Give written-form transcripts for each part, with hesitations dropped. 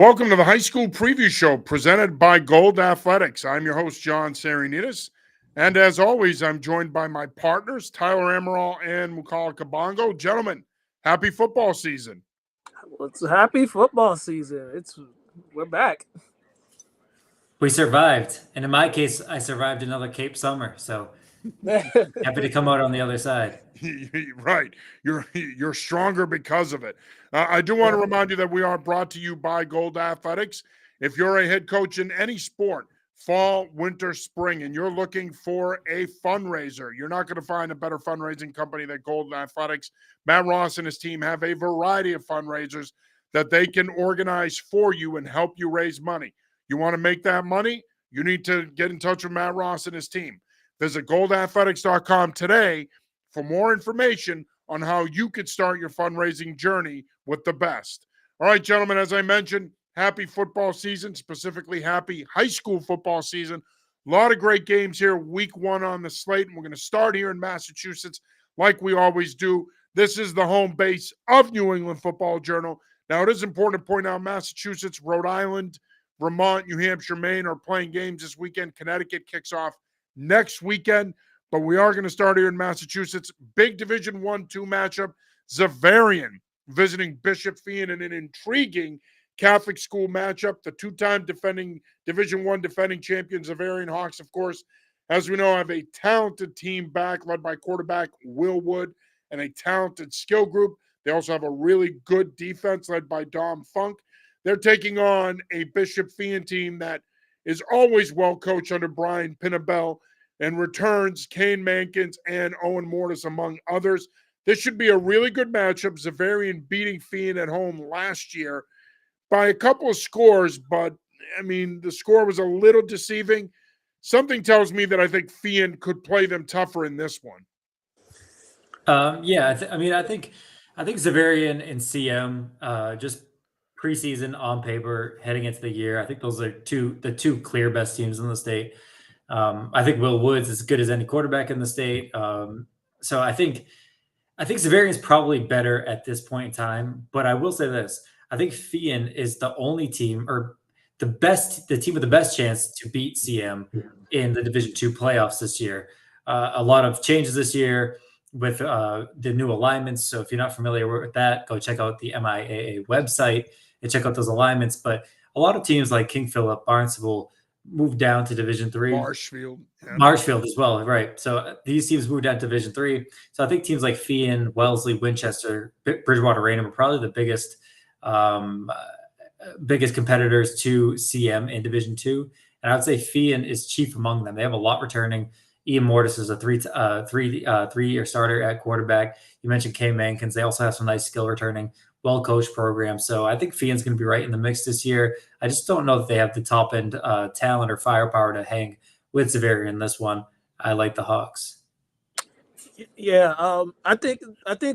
Welcome to the High School Preview Show presented by Gold Athletics. I'm your host, John Sarianides. And as always, I'm joined by my partners, Tyler Amaral and Mukala Kabongo. Gentlemen, happy football season. Well, it's a happy football season. We're back. We survived. And in my case, I survived another Cape summer. So happy to come out on the other side. Right. You're stronger because of it. I do want to remind you that we are brought to you by Gold Athletics. If you're a head coach in any sport, fall, winter, spring, and you're looking for a fundraiser, you're not going to find a better fundraising company than Gold Athletics. Matt Ross and his team have a variety of fundraisers that they can organize for you and help you raise money. You want to make that money? You need to get in touch with Matt Ross and his team. Visit goldathletics.com today for more information on how you could start your fundraising journey with the best. All right, gentlemen, as I mentioned, happy football season, specifically happy high school football season. A lot of great games here, week one on the slate, and we're going to start here in Massachusetts like we always do. This is the home base of New England Football Journal. Now, it is important to point out Massachusetts, Rhode Island, Vermont, New Hampshire, Maine are playing games this weekend. Connecticut kicks off next weekend. But we are going to start here in Massachusetts. Big Division I, 2 matchup. Xaverian visiting Bishop Fien in an intriguing Catholic school matchup. The two-time defending Division I defending champion Xaverian Hawks, of course, as we know, have a talented team back led by quarterback Will Wood and a talented skill group. They also have a really good defense led by Dom Funk. They're taking on a Bishop Fien team that is always well coached under Brian Pinnabell and returns Kane Mankins and Owen Mortis, among others. This should be a really good matchup. Xaverian beating Fien at home last year by a couple of scores, but, I mean, the score was a little deceiving. Something tells me that I think Fien could play them tougher in this one. I think Xaverian and CM just preseason on paper heading into the year. I think those are the two clear best teams in the state. I think Will Woods is as good as any quarterback in the state. So I think Xaverian is probably better at this point in time. But I will say this: I think Fien is the only team, or the team with the best chance to beat CM in the Division II playoffs this year. A lot of changes this year with the new alignments. So if you're not familiar with that, go check out the MIAA website and check out those alignments. But a lot of teams like King Philip, Barnstable moved down to Division III. Marshfield as well, right? So these teams moved down to Division III. So I think teams like Fien, Wellesley, Winchester, Bridgewater, Raynham are probably the biggest competitors to CM in Division II. And I would say Fien is chief among them. They have a lot returning. Ian Mortis is a three-year starter at quarterback. You mentioned Kay Mankins. They also have some nice skill returning, well-coached program. So I think Fien's going to be right in the mix this year. I just don't know that they have the top-end talent or firepower to hang with Xaverian in this one. I like the Hawks. Yeah, I think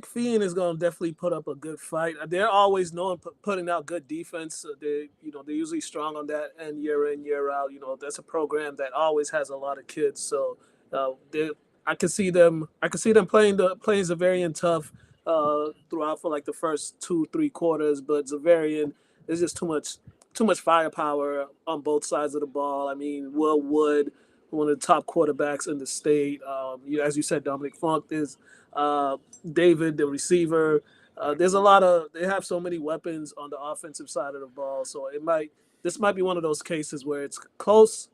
Fien is going to definitely put up a good fight. They're always known putting out good defense. They're usually strong on that, and year in, year out. That's a program that always has a lot of kids. So I can see them playing Xaverian tough throughout for like the first 2-3 quarters. But Xaverian is just too much firepower on both sides of the ball. I mean, Will Wood, one of the top quarterbacks in the state. As you said, Dominic Funk. There's David, the receiver. They have so many weapons on the offensive side of the ball. So this might be one of those cases where it's close.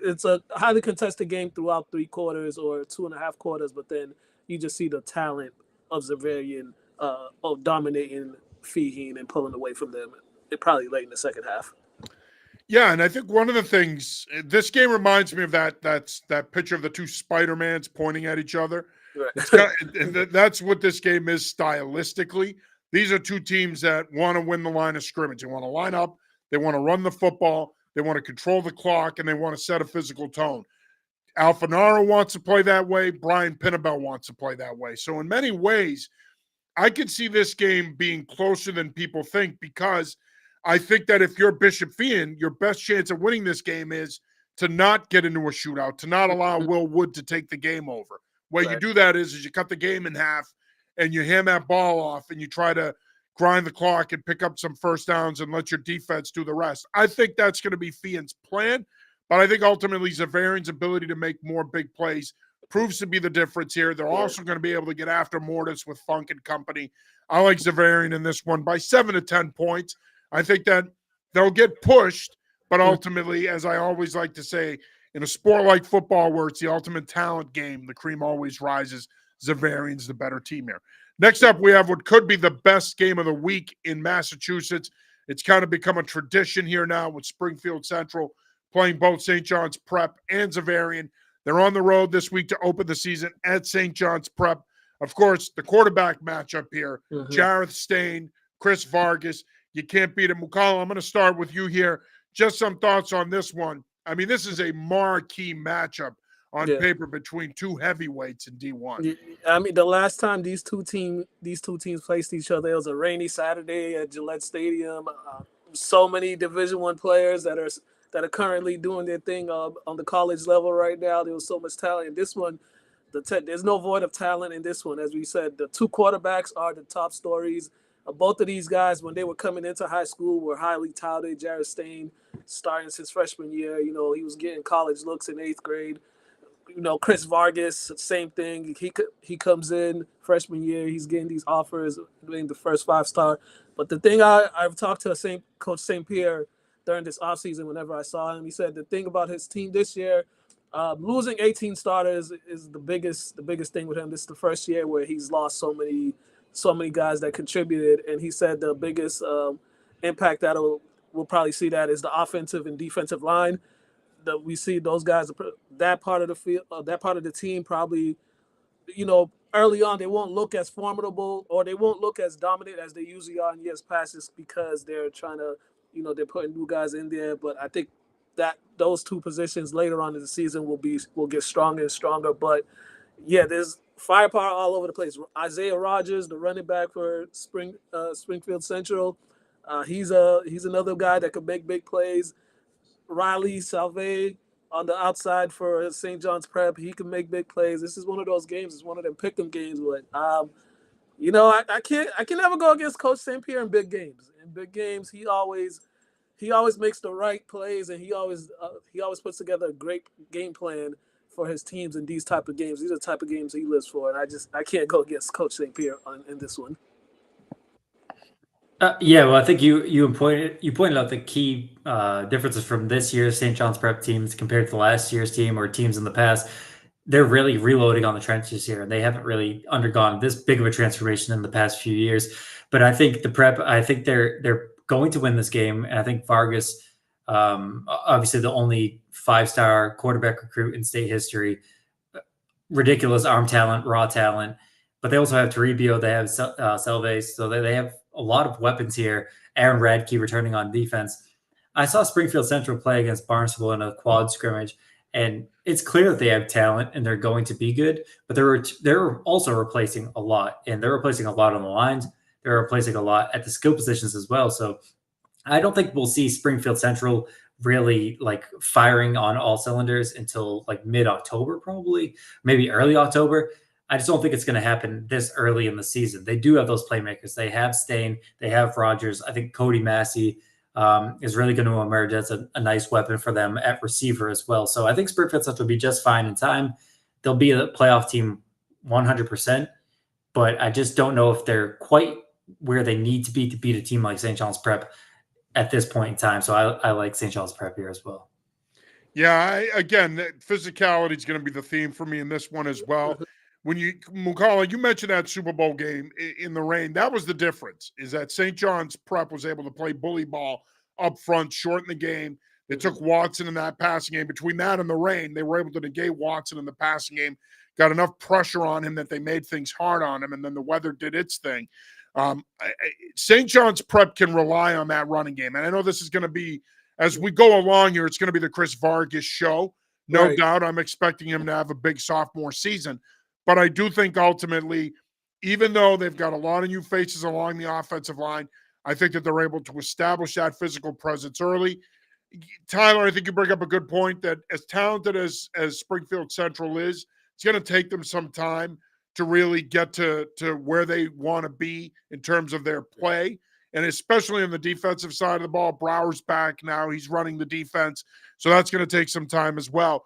It's a highly contested game throughout 3 quarters or 2.5 quarters, but then you just see the talent of Xaverian of dominating Fien and pulling away from them. Probably late in the second half. Yeah, and I think one of the things, this game reminds me of that picture of the two Spider-Mans pointing at each other. Right. That's what this game is stylistically. These are two teams that want to win the line of scrimmage. They want to line up. They want to run the football. They want to control the clock, and they want to set a physical tone. Alfanaro wants to play that way. Brian Pinnabell wants to play that way. So in many ways, I could see this game being closer than people think, because I think that if you're Bishop Fien, your best chance of winning this game is to not get into a shootout, to not allow Will Wood to take the game over. Way you do that is you cut the game in half and you hand that ball off and you try to grind the clock and pick up some first downs and let your defense do the rest. I think that's going to be Fian's plan, but I think ultimately Zavarian's ability to make more big plays proves to be the difference here. They're also going to be able to get after Mortis with Funk and company. I like Zavarian in this one by 7 to 10 points. I think that they'll get pushed, but ultimately, as I always like to say, in a sport like football where it's the ultimate talent game, the cream always rises. Zavarian's the better team here. Next up, we have what could be the best game of the week in Massachusetts. It's kind of become a tradition here now with Springfield Central playing both St. John's Prep and Zavarian. They're on the road this week to open the season at St. John's Prep. Of course, the quarterback matchup here, Jareth Stain, Chris Vargas. You can't beat it. Mukala, I'm going to start with you here. Just some thoughts on this one. I mean, this is a marquee matchup on paper between two heavyweights in D1. I mean, the last time these two teams faced each other, it was a rainy Saturday at Gillette Stadium. So many Division I players that are currently doing their thing on the college level right now. There was so much talent in this one. There's no void of talent in this one. As we said, the two quarterbacks are the top stories. Both of these guys, when they were coming into high school, were highly touted. Jareth Stain, starting his freshman year, he was getting college looks in 8th grade. Chris Vargas, same thing. He comes in freshman year. He's getting these offers, being the first 5-star. But the thing I've talked to Coach St. Pierre during this offseason whenever I saw him, he said the thing about his team this year, losing 18 starters is the biggest thing with him. This is the first year where he's lost so many guys that contributed, and he said the biggest impact we'll probably see that is the offensive and defensive line. That we see those guys, that part of the field, that part of the team probably, early on they won't look as formidable or they won't look as dominant as they usually are in years past, just because they're trying to, they're putting new guys in there. But I think that those two positions later on in the season will get stronger and stronger. But yeah, there's firepower all over the place. Isaiah Rogers, the running back for Springfield Central, he's another guy that could make big plays. Riley Salve on the outside for St. John's Prep, he can make big plays. This is one of those games. It's one of them pick'em games. But I can never go against Coach St. Pierre in big games. In big games, he always makes the right plays, and he always puts together a great game plan for his teams in these type of games. These are the type of games he lives for, and I can't go against Coach St. Pierre in this one. Well, I think you pointed out the key differences from this year's St. John's Prep teams compared to last year's team or teams in the past. They're really reloading on the trenches here, and they haven't really undergone this big of a transformation in the past few years. But I think they're going to win this game, and I think Vargas, obviously the only 5-star quarterback recruit in state history, ridiculous arm talent, raw talent. But they also have Toribio, they have Selves, so they have a lot of weapons here. Aaron Radke returning on defense. I saw Springfield Central play against Barnstable in a quad scrimmage, and it's clear that they have talent and they're going to be good, but they're also replacing a lot, and they're replacing a lot on the lines. They're replacing a lot at the skill positions as well. So I don't think we'll see Springfield Central really firing on all cylinders until mid-October, probably, maybe early October. I just don't think it's going to happen this early in the season. They do have those playmakers. They have Stain. They have Rogers. I think Cody Massey is really going to emerge as a nice weapon for them at receiver as well. So I think Springfield Central will be just fine in time. They'll be a playoff team 100%, but I just don't know if they're quite where they need to be to beat a team like St. John's Prep at this point in time. So I like St. John's Prep here as well. Yeah, again, physicality is going to be the theme for me in this one as well. When Mukala, you mentioned that Super Bowl game in the rain. That was the difference, is that St. John's Prep was able to play bully ball up front, shorten the game. They took Watson in that passing game. Between that and the rain, they were able to negate Watson in the passing game, got enough pressure on him that they made things hard on him, and then the weather did its thing. St. John's Prep can rely on that running game. And I know this is going to be, as we go along here, it's going to be the Chris Vargas show. No doubt. I'm expecting him to have a big sophomore season. But I do think ultimately, even though they've got a lot of new faces along the offensive line, I think that they're able to establish that physical presence early. Tyler, I think you bring up a good point that as talented as Springfield Central is, it's going to take them some time to really get to where they want to be in terms of their play. And especially on the defensive side of the ball, Brower's back now. He's running the defense. So that's going to take some time as well.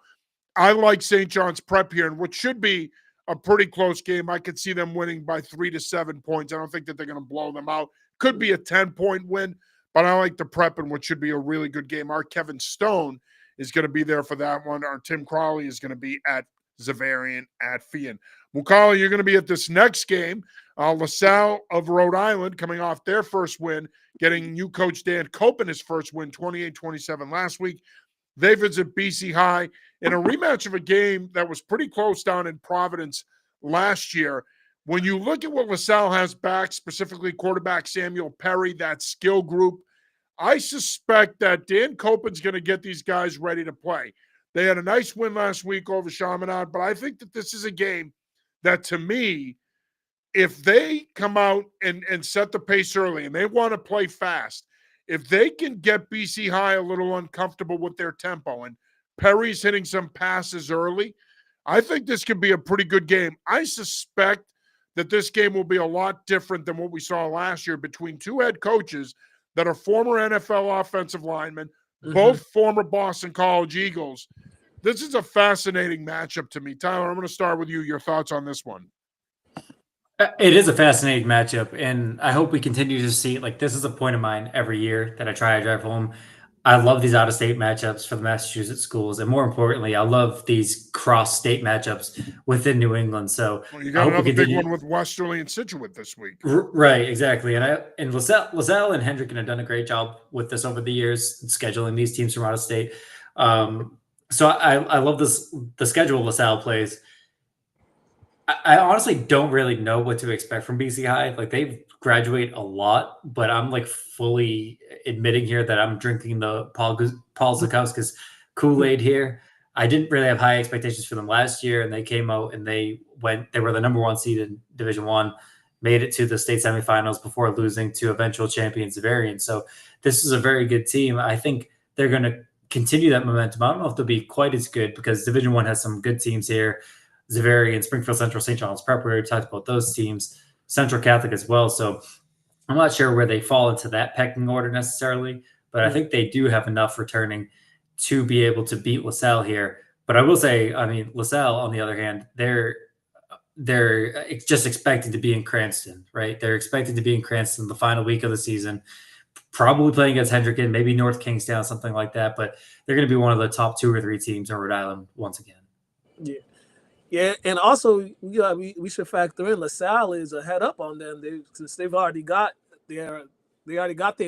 I like St. John's Prep here, and what should be a pretty close game. I could see them winning by 3 to 7 points. I don't think that they're going to blow them out. Could be a 10-point win, but I like the Prep in what should be a really good game. Our Kevin Stone is going to be there for that one. Our Tim Crowley is going to be at Zavarian at Fian. Mukala, you're going to be at this next game. LaSalle of Rhode Island coming off their first win, getting new coach Dan Copen his first win, 28-27 last week. They visit BC High in a rematch of a game that was pretty close down in Providence last year. When you look at what LaSalle has back, specifically quarterback Samuel Perry, that skill group, I suspect that Dan Copen's going to get these guys ready to play. They had a nice win last week over Chaminade, but I think that this is a game that, to me, if they come out and set the pace early and they want to play fast, if they can get BC High a little uncomfortable with their tempo and Perry's hitting some passes early, I think this could be a pretty good game. I suspect that this game will be a lot different than what we saw last year between two head coaches that are former NFL offensive linemen, both former Boston College Eagles. This is a fascinating matchup to me. Tyler, I'm going to start with you. Your thoughts on this one? It is a fascinating matchup, and I hope we continue to see it. Like, this is a point of mine every year that I try to drive home. I love these out-of-state matchups for the Massachusetts schools, and more importantly, I love these cross-state matchups within New England. So well, you got another big one with Westerly and Scituate this week. Right, exactly. And LaSalle and Hendricken have done a great job with this over the years, scheduling these teams from out of state. So I love the schedule LaSalle plays. I honestly don't really know what to expect from BC High. Like, they graduate a lot, but I'm like fully admitting here that I'm drinking the Paul Zukowski's Kool-Aid here. I didn't really have high expectations for them last year, and they came out and they were the number 1 seed in Division I, made it to the state semifinals before losing to eventual champions Zavarian. So this is a very good team. I think they're going to continue that momentum. I don't know if they'll be quite as good because Division I has some good teams here. Zavarian, Springfield Central, St. John's Prep, we already talked about those teams, Central Catholic as well. So I'm not sure where they fall into that pecking order necessarily, but I think they do have enough returning to be able to beat LaSalle here. But I will say, I mean, LaSalle, on the other hand, they're just expected to be in Cranston, right? They're expected to be in Cranston the final week of the season, probably playing against Hendricken, maybe North Kingstown, something like that. But they're going to be one of the top 2 or 3 teams in Rhode Island once again. Yeah. Yeah, and also, we should factor in LaSalle is ahead up on them since they've already got their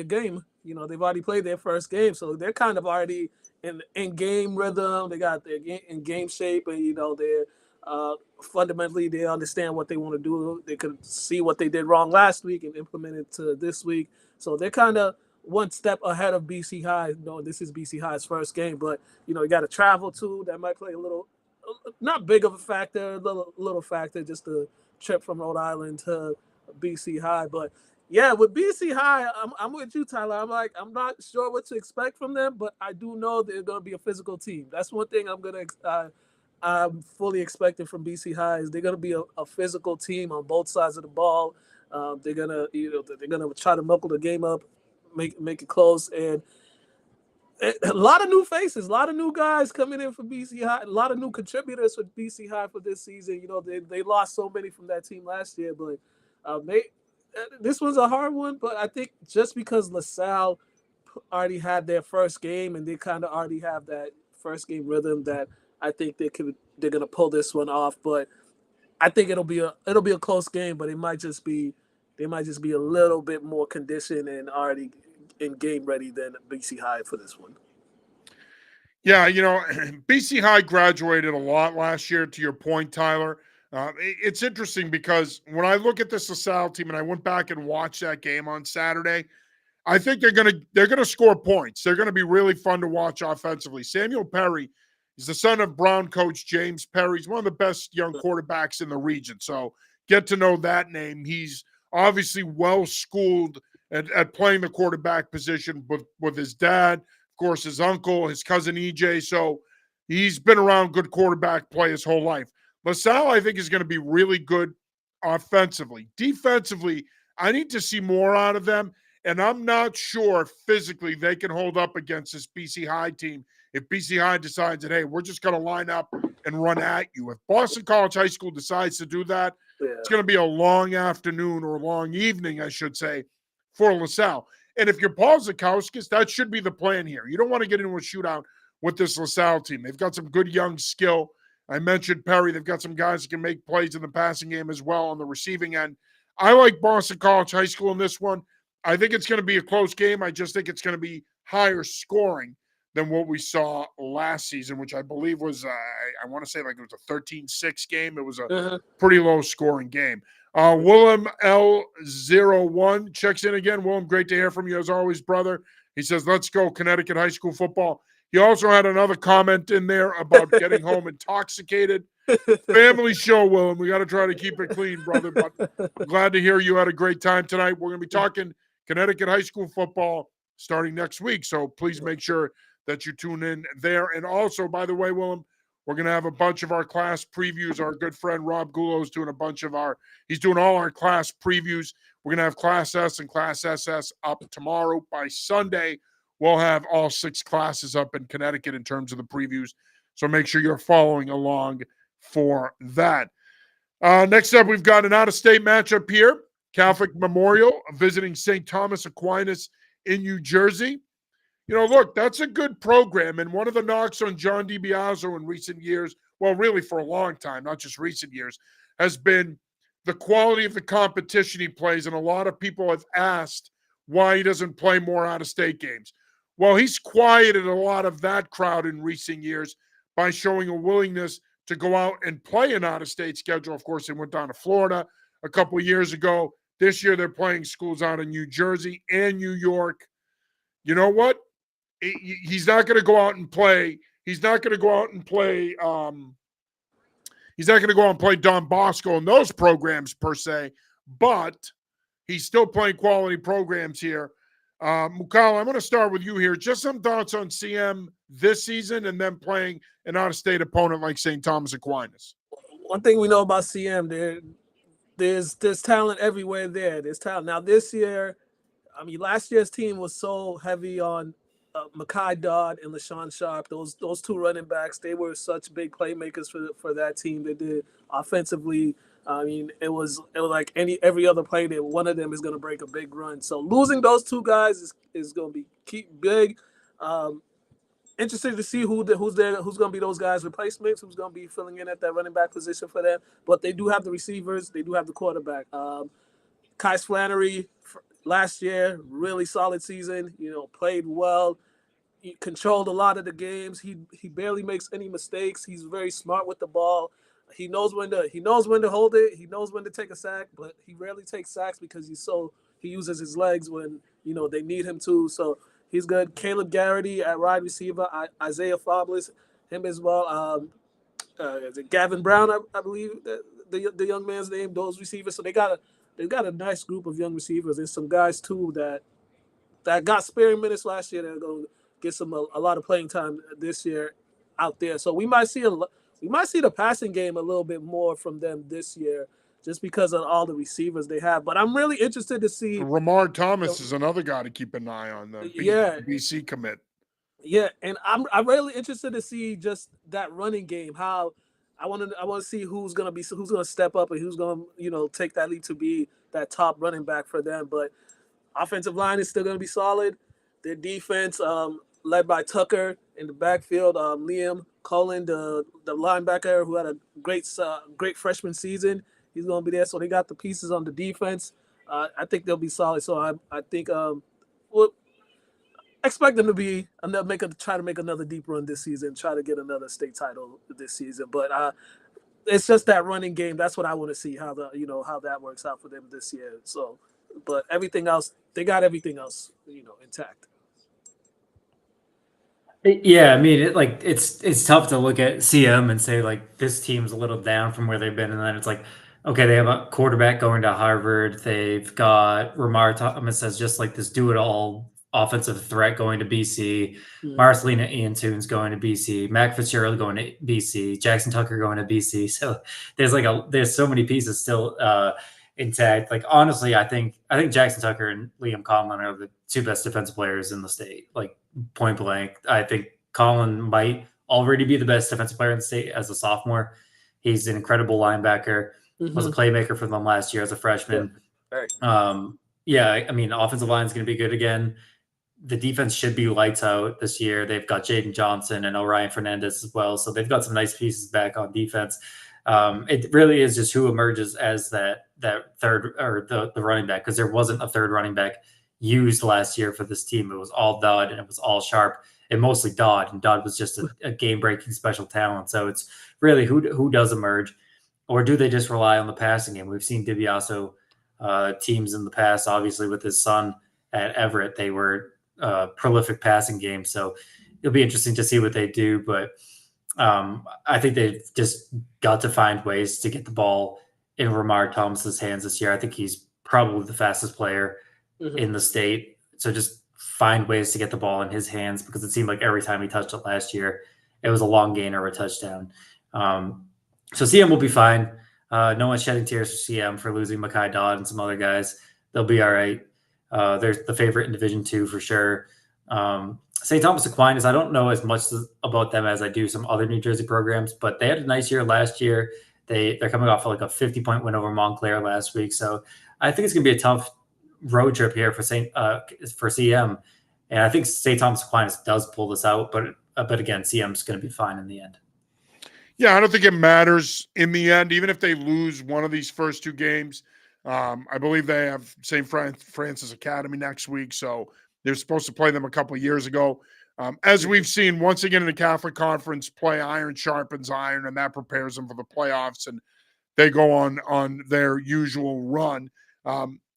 game. You know, they've already played their first game, so they're kind of already in game rhythm. They got their in game shape, and they're fundamentally they understand what they want to do. They could see what they did wrong last week and implement it to this week. So they're kind of one step ahead of BC High. This is BC High's first game, but you got to travel too. That might play a little. Not big of a factor, little factor, just a trip from Rhode Island to BC High. But yeah, with BC High, I'm with you, Tyler. I'm not sure what to expect from them, but I do know they're going to be a physical team. That's one thing I'm fully expecting from BC High is they're going to be a physical team on both sides of the ball. They're gonna try to knuckle the game up, make it close, and a lot of new faces, a lot of new guys coming in for BC High, a lot of new contributors for BC High for this season. They lost so many from that team last year, but this one's a hard one. But I think just because LaSalle already had their first game and they kind of already have that first game rhythm, that I think they're gonna pull this one off. But I think it'll be a close game, but they might just be a little bit more conditioned and already in game ready than BC High for this one. Yeah, BC High graduated a lot last year, to your point, Tyler. It's interesting because when I look at this LaSalle team and I went back and watched that game on Saturday, I think they're gonna score points. They're gonna be really fun to watch offensively. Samuel Perry is the son of Brown coach James Perry. He's one of the best young quarterbacks in the region. So get to know that name. He's obviously well schooled at playing the quarterback position with his dad, of course, his uncle, his cousin EJ. So he's been around good quarterback play his whole life. LaSalle, I think, is going to be really good offensively. Defensively, I need to see more out of them, and I'm not sure physically they can hold up against this BC High team if BC High decides that, hey, we're just going to line up and run at you. If Boston College High School decides to do that, it's going to be a long afternoon or long evening, I should say, for LaSalle. And if you're Paul Zukowskis, that should be the plan here. You don't want to get into a shootout with this LaSalle team. They've got some good young skill. I mentioned Perry. They've got some guys that can make plays in the passing game as well on the receiving end. I like Boston College High School in this one. I think it's going to be a close game. I just think it's going to be higher scoring than what we saw last season, which I believe was, I want to say like it was a 13-6 game. It was a pretty low scoring game. Willem L01 checks in again. Willem, great to hear from you as always, brother. He says, let's go Connecticut high school football. He also had another comment in there about getting home intoxicated. Family show, Willem. We got to try to keep it clean, brother. But I'm glad to hear you had a great time tonight. We're going to be talking Connecticut high school football starting next week. So please make sure that you tune in there. And also, by the way, Willem, we're going to have a bunch of our class previews. Our good friend Rob Gulo is doing he's doing all our class previews. We're going to have Class S and Class SS up tomorrow. By Sunday, we'll have all 6 classes up in Connecticut in terms of the previews. So make sure you're following along for that. Next up, we've got an out-of-state matchup here. Catholic Memorial visiting St. Thomas Aquinas in New Jersey. You know, look, that's a good program. And one of the knocks on John DiBiaso in recent years, well, really for a long time, not just recent years, has been the quality of the competition he plays. And a lot of people have asked why he doesn't play more out-of-state games. Well, he's quieted a lot of that crowd in recent years by showing a willingness to go out and play an out-of-state schedule. Of course, they went down to Florida a couple of years ago. This year, they're playing schools out in New Jersey and New York. You know what? He's not going to go out and play. He's not going to go out and play. He's not going to go out and play Don Bosco in those programs per se, but he's still playing quality programs here. Mukala, I'm going to start with you here. Just some thoughts on CM this season and then playing an out-of-state opponent like St. Thomas Aquinas. One thing we know about CM, there's talent everywhere there. There's talent. Now this year, I mean, last year's team was so heavy on Makai Dodd and LaShawn Sharp. Those 2 running backs, they were such big playmakers for that team. They did offensively. I mean, it was like every other play that one of them is going to break a big run. So losing those 2 guys is going to be big. Interested to see who's going to be those guys' replacements, who's going to be filling in at that running back position for them. But they do have the receivers. They do have the quarterback. Kais Flannery last year, really solid season. You know, played well. He controlled a lot of the games. He barely makes any mistakes. He's very smart with the ball. He knows when to hold it. He knows when to take a sack, but he rarely takes sacks because he uses his legs when they need him to. So he's good. Caleb Garrity at wide receiver. Isaiah Fablis, him as well. Is it Gavin Brown? I believe the young man's name. Those receivers. So they've got a nice group of young receivers. There's some guys too that got sparing minutes last year that are going to get a lot of playing time this year out there. So we might see the passing game a little bit more from them this year, just because of all the receivers they have. But I'm really interested to see. Ramar Thomas is another guy to keep an eye on. The BC commit. Yeah, and I'm really interested to see just that running game. How I want to see who's going to step up and who's going to take that lead to be that top running back for them. But offensive line is still going to be solid. Their defense, led by Tucker in the backfield, Liam Cullen, the linebacker who had a great freshman season, he's going to be there. So they got the pieces on the defense. I think they'll be solid. So I think we'll expect them to try to make another deep run this season, try to get another state title this season. But it's just that running game. That's what I want to see how that works out for them this year. So, but everything else, they got everything else intact. Yeah, I mean, it's tough to look at CM and say like this team's a little down from where they've been, and then it's like, okay, they have a quarterback going to Harvard. They've got Ramar Thomas as just like this do-it-all offensive threat going to BC. Mhm. Marcelina Iantoon's going to BC. Mac Fitzgerald going to BC. Jackson Tucker going to BC. So there's so many pieces still intact. Like honestly, I think Jackson Tucker and Liam Conlon are the two best defensive players in the state. Like point blank, I think Conlon might already be the best defensive player in the state as a sophomore. He's an incredible linebacker. Was a playmaker for them last year as a freshman. Yeah, I mean, offensive line is going to be good again. The defense should be lights out this year. They've got Jaden Johnson and Orion Fernandez as well. So they've got some nice pieces back on defense. It really is just who emerges as that third or the running back, because there wasn't a third running back used last year for this team. It was all Dodd and it was all Sharp and mostly Dodd. And Dodd was just a game-breaking special talent. So it's really who does emerge, or do they just rely on the passing game? We've seen DiBiase teams in the past, obviously with his son at Everett, they were prolific passing game. So it'll be interesting to see what they do. But I think they've just got to find ways to get the ball in Ramar Thomas's hands this year. I think he's probably the fastest player in the state. So just find ways to get the ball in his hands, because it seemed like every time he touched it last year, it was a long gain or a touchdown. So CM will be fine. No one's shedding tears for CM for losing Mekhi Dodd and some other guys. They'll be all right. They're the favorite in Division II for sure. St. Thomas Aquinas, I don't know as much about them as I do some other New Jersey programs, but they had a nice year last year. They're coming off of like a 50-point win over Montclair last week. So I think it's going to be a tough road trip here for CM. And I think St. Thomas Aquinas does pull this out, but again, CM's going to be fine in the end. Yeah, I don't think it matters in the end, even if they lose one of these first two games. I believe they have St. Francis Academy next week, so they're supposed to play them a couple of years ago. As we've seen, once again in the Catholic Conference, play iron sharpens iron, and that prepares them for the playoffs, and they go on their usual run.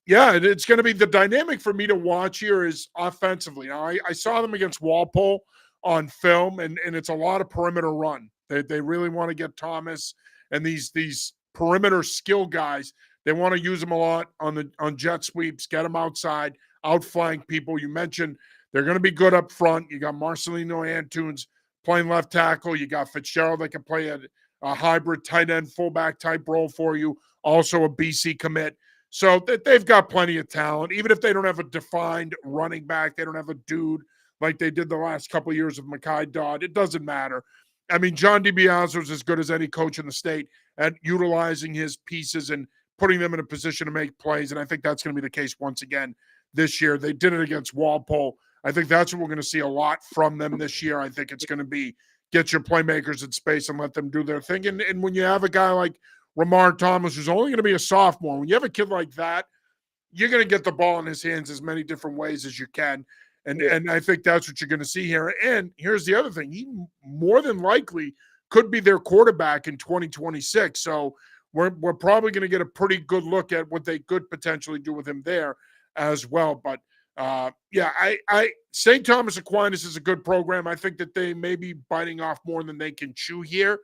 It's going to be the dynamic for me to watch here is offensively. Now, I saw them against Walpole on film, and it's a lot of perimeter run. They really want to get Thomas and these perimeter skill guys. They want to use them a lot on jet sweeps, get them outside, outflank people. You mentioned they're going to be good up front. You got Marcelino Antunes playing left tackle. You got Fitzgerald that can play a hybrid tight end fullback type role for you. Also a BC commit. So they've got plenty of talent. Even if they don't have a defined running back, they don't have a dude like they did the last couple of years of Mekhi Dodd. It doesn't matter. I mean, John DiBiase is as good as any coach in the state at utilizing his pieces and putting them in a position to make plays, and I think that's going to be the case once again this year. They did it against Walpole. I think that's what we're going to see a lot from them this year. I think it's going to be get your playmakers in space and let them do their thing. And when you have a guy like Ramar Thomas, who's only going to be a sophomore, when you have a kid like that, you're going to get the ball in his hands as many different ways as you can. And I think that's what you're going to see here. And here's the other thing. He more than likely could be their quarterback in 2026. So we're probably going to get a pretty good look at what they could potentially do with him there as well. But, St. Thomas Aquinas is a good program. I think that they may be biting off more than they can chew here.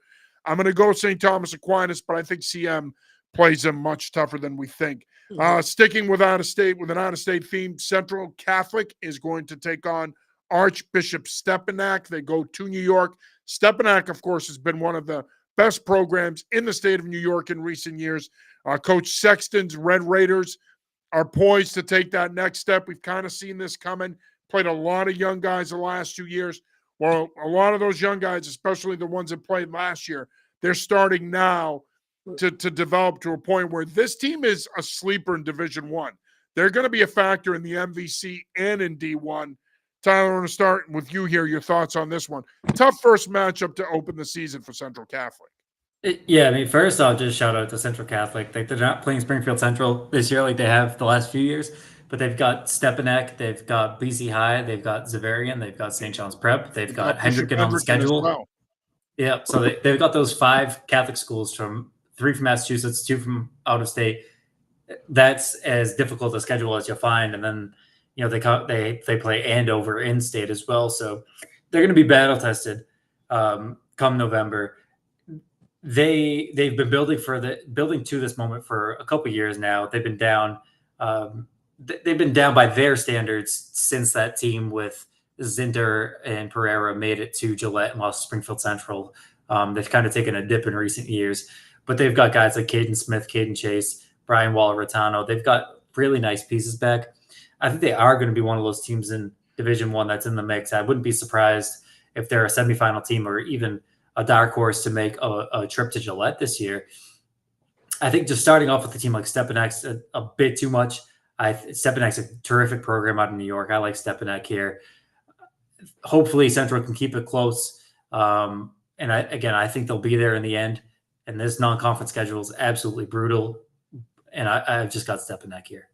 I'm going to go St. Thomas Aquinas, but I think CM plays them much tougher than we think. Sticking with out-of-state, with an out-of-state theme, Central Catholic is going to take on Archbishop Stepinac. They go to New York. Stepinac, of course, has been one of the best programs in the state of New York in recent years. Coach Sexton's Red Raiders are poised to take that next step. We've kind of seen this coming. Played a lot of young guys the last 2 years. Well, a lot of those young guys, especially the ones that played last year, they're starting now to develop to a point where this team is a sleeper in Division I. They're going to be a factor in the MVC and in D1. Tyler, I want to start with you here. Your thoughts on this one. Tough first matchup to open the season for Central Catholic. Yeah, I mean, first I'll just shout out to Central Catholic. Like, they're not playing Springfield Central this year like they have the last few years, but they've got Stepinac, they've got BC High, they've got Xaverian, they've got St. John's Prep, they've got Hendricken on the schedule. Well. Yeah, so they've got those 5 Catholic schools, 3 from Massachusetts, 2 from out of state. That's as difficult a schedule as you'll find, and then they play Andover in state as well, so they're going to be battle tested come November. They've been building to this moment for a couple of years now. They've been down. they've been down by their standards since that team with Zinter and Pereira made it to Gillette and lost to Springfield Central. They've kind of taken a dip in recent years, but they've got guys like Caden Smith, Caden Chase, Brian Waller-Ratano. They've got really nice pieces back. I think they are going to be one of those teams in Division One that's in the mix. I wouldn't be surprised if they're a semifinal team or even a dark horse to make a trip to Gillette this year. I think just starting off with a team like Stepanak's a bit too much. Stepanak's a terrific program out of New York. I like Stepanak here. Hopefully Central can keep it close. And I think they'll be there in the end. And this non-conference schedule is absolutely brutal. And I've just got Stepanak here.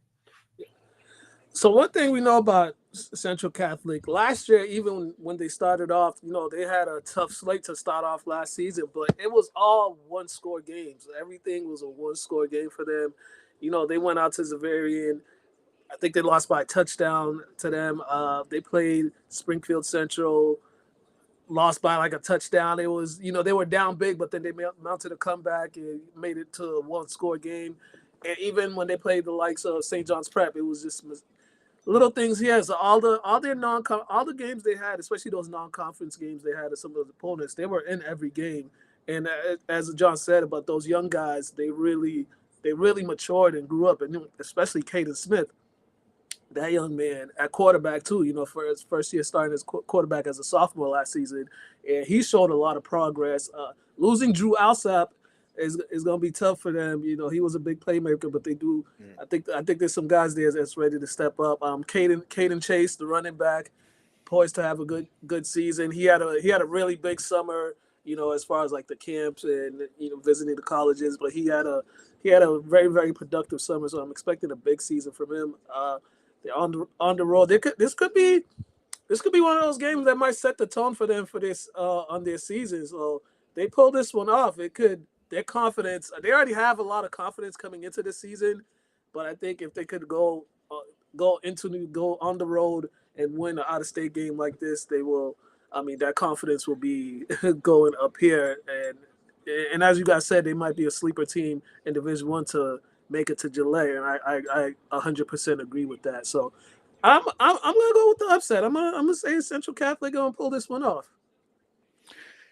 So one thing we know about Central Catholic, last year, even when they started off, they had a tough slate to start off last season, but it was all one-score games. Everything was a one-score game for them. They went out to Zavarian. I think they lost by a touchdown to them. They played Springfield Central, lost by like a touchdown. It was, they were down big, but then they mounted a comeback and made it to a one-score game. And even when they played the likes of St. John's Prep, it was just little things here. So all the games they had, especially those non-conference games they had of some of the opponents, they were in every game. And as John said about those young guys, they really matured and grew up, and especially Caden Smith, that young man at quarterback too. For his first year starting as quarterback as a sophomore last season, and he showed a lot of progress. Losing Drew Alsop is going to be tough for them. He was a big playmaker, but they do. I think there's some guys there that's ready to step up. Caden Chase, the running back, poised to have a good season. He had a really big summer, as far as like the camps and visiting the colleges. But he had a very, very productive summer, so I'm expecting a big season from him. They're on the road. This could be one of those games that might set the tone for them for this on their season. So they pull this one off. Their confidence. They already have a lot of confidence coming into this season, but I think if they could go on the road and win an out-of-state game like this, they will. I mean, that confidence will be going up here, and as you guys said, they might be a sleeper team in Division One to make it to Gillette, and I 100% agree with that. So I'm gonna go with the upset. I'm gonna say Central Catholic gonna pull this one off.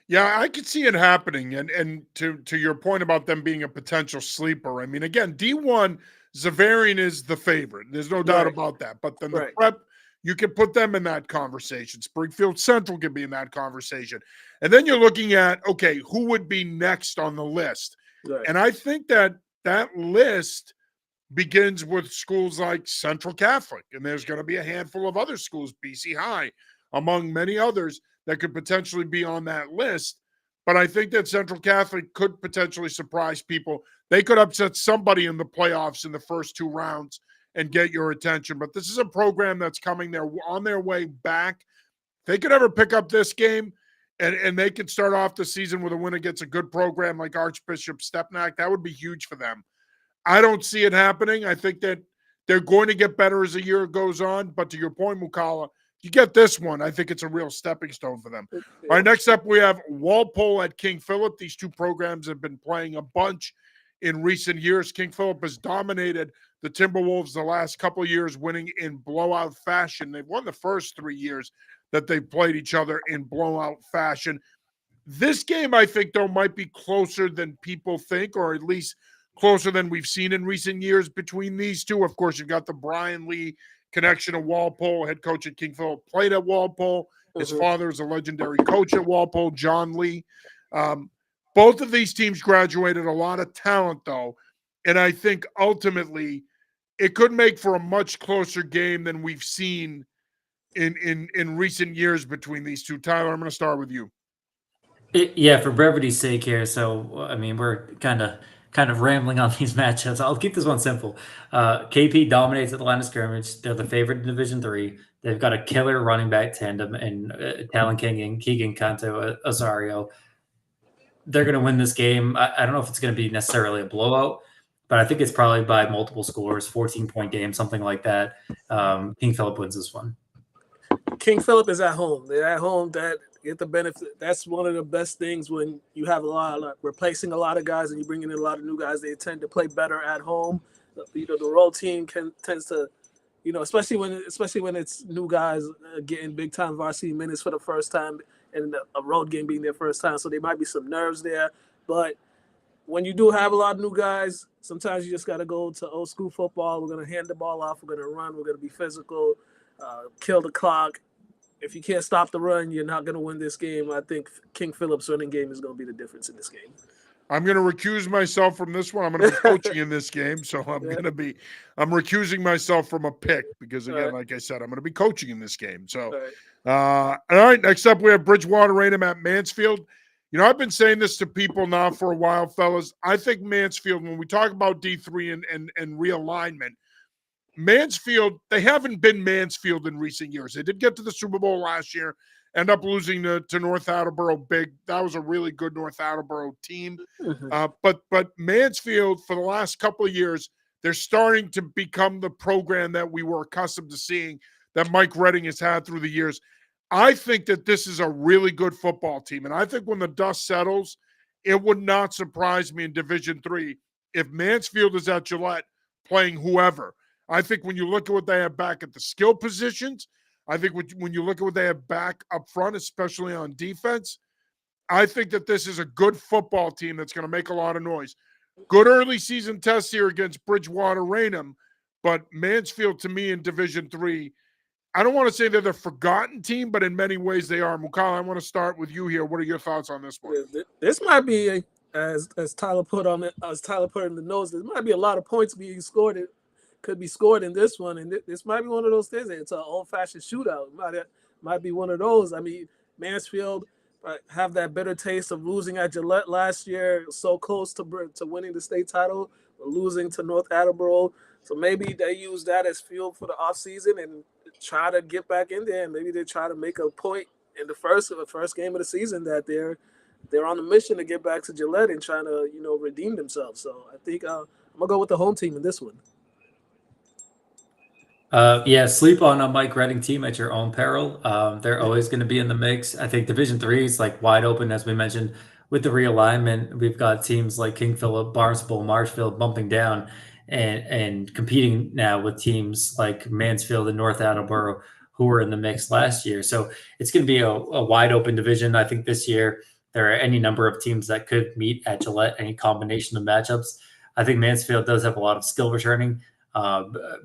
Yeah, I could see it happening. And to your point about them being a potential sleeper, I mean, again, D1, Zavarian is the favorite. There's no doubt about that. But then the Prep, you can put them in that conversation. Springfield Central can be in that conversation. And then you're looking at, okay, who would be next on the list? Right. And I think that list begins with schools like Central Catholic. And there's going to be a handful of other schools, BC High, among many others, that could potentially be on that list. But I think that Central Catholic could potentially surprise people. They could upset somebody in the playoffs in the first two rounds and get your attention. But this is a program that's coming there on their way back. They could ever pick up this game and they could start off the season with a win against a good program like Archbishop Stepanak. That would be huge for them. I don't see it happening. I think that they're going to get better as the year goes on. But to your point, Mukala, you get this one, I think it's a real stepping stone for them. All right, next up we have Walpole at King Philip. These two programs have been playing a bunch in recent years. King Philip has dominated the Timberwolves the last couple of years, winning in blowout fashion. They've won the first 3 years that they've played each other in blowout fashion. This game, I think, though, might be closer than people think, or at least closer than we've seen in recent years between these two. Of course, you've got the Brian Lee connection to Walpole, head coach at King Philip, played at Walpole. His father is a legendary coach at Walpole, John Lee. Both of these teams graduated a lot of talent, though, and I think ultimately it could make for a much closer game than we've seen in recent years between these two. Tyler, I'm going to start with you. Yeah, for brevity's sake here. So, I mean, we're kind of rambling on these matchups. I'll keep this one simple. KP dominates at the line of scrimmage. They're the favorite in Division III. They've got a killer running back tandem in Talon King and Keegan Canto Osorio. They're going to win this game. I don't know if it's going to be necessarily a blowout, but I think it's probably by multiple scores, 14-point game, something like that. King Philip wins this one. King Philip is at home. They're at home. That get the benefit. That's one of the best things when you have replacing a lot of guys and you bring in a lot of new guys. They tend to play better at home. The road team tends to especially when it's new guys getting big time varsity minutes for the first time and a road game being their first time. So there might be some nerves there. But when you do have a lot of new guys, sometimes you just got to go to old school football. We're going to hand the ball off. We're going to run. We're going to be physical, kill the clock. If you can't stop the run, you're not going to win this game. I think King Philip's running game is going to be the difference in this game. I'm going to recuse myself from this one. I'm going to be coaching in this game, so I'm recusing myself from a pick because, again, like I said, I'm going to be coaching in this game. So, all right, next up we have Bridgewater Raynham at Mansfield. I've been saying this to people now for a while, fellas. I think Mansfield, when we talk about D3 and realignment, Mansfield, they haven't been Mansfield in recent years. They did get to the Super Bowl last year, end up losing to North Attleboro big. That was a really good North Attleboro team. But Mansfield, for the last couple of years, they're starting to become the program that we were accustomed to seeing that Mike Redding has had through the years. I think that this is a really good football team. And I think when the dust settles, it would not surprise me in Division III if Mansfield is at Gillette playing whoever. I think when you look at what they have back at the skill positions, I think when you look at what they have back up front, especially on defense, I think that this is a good football team that's going to make a lot of noise. Good early season test here against Bridgewater Raynham, but Mansfield, to me, in Division III, I don't want to say they're the forgotten team, but in many ways they are. Mukala, I want to start with you here. What are your thoughts on this one? This might be, as Tyler put in the notes, there might be a lot of points being scored. Could be scored in this one, and this might be one of those things. It's an old-fashioned shootout. Might be one of those. I mean, Mansfield have that bitter taste of losing at Gillette last year, so close to winning the state title, losing to North Attleboro. So maybe they use that as fuel for the offseason and try to get back in there, and maybe they try to make a point in the first game of the season that they're on a mission to get back to Gillette and trying to redeem themselves. So I think I'm gonna go with the home team in this one. Sleep on a Mike Redding team at your own peril. They're always going to be in the mix. I think Division III is like wide open, as we mentioned, with the realignment. We've got teams like King Philip, Barnstable, Marshfield bumping down and competing now with teams like Mansfield and North Attleboro, who were in the mix last year. So it's going to be a wide open division. I think this year there are any number of teams that could meet at Gillette, any combination of matchups. I think Mansfield does have a lot of skill returning.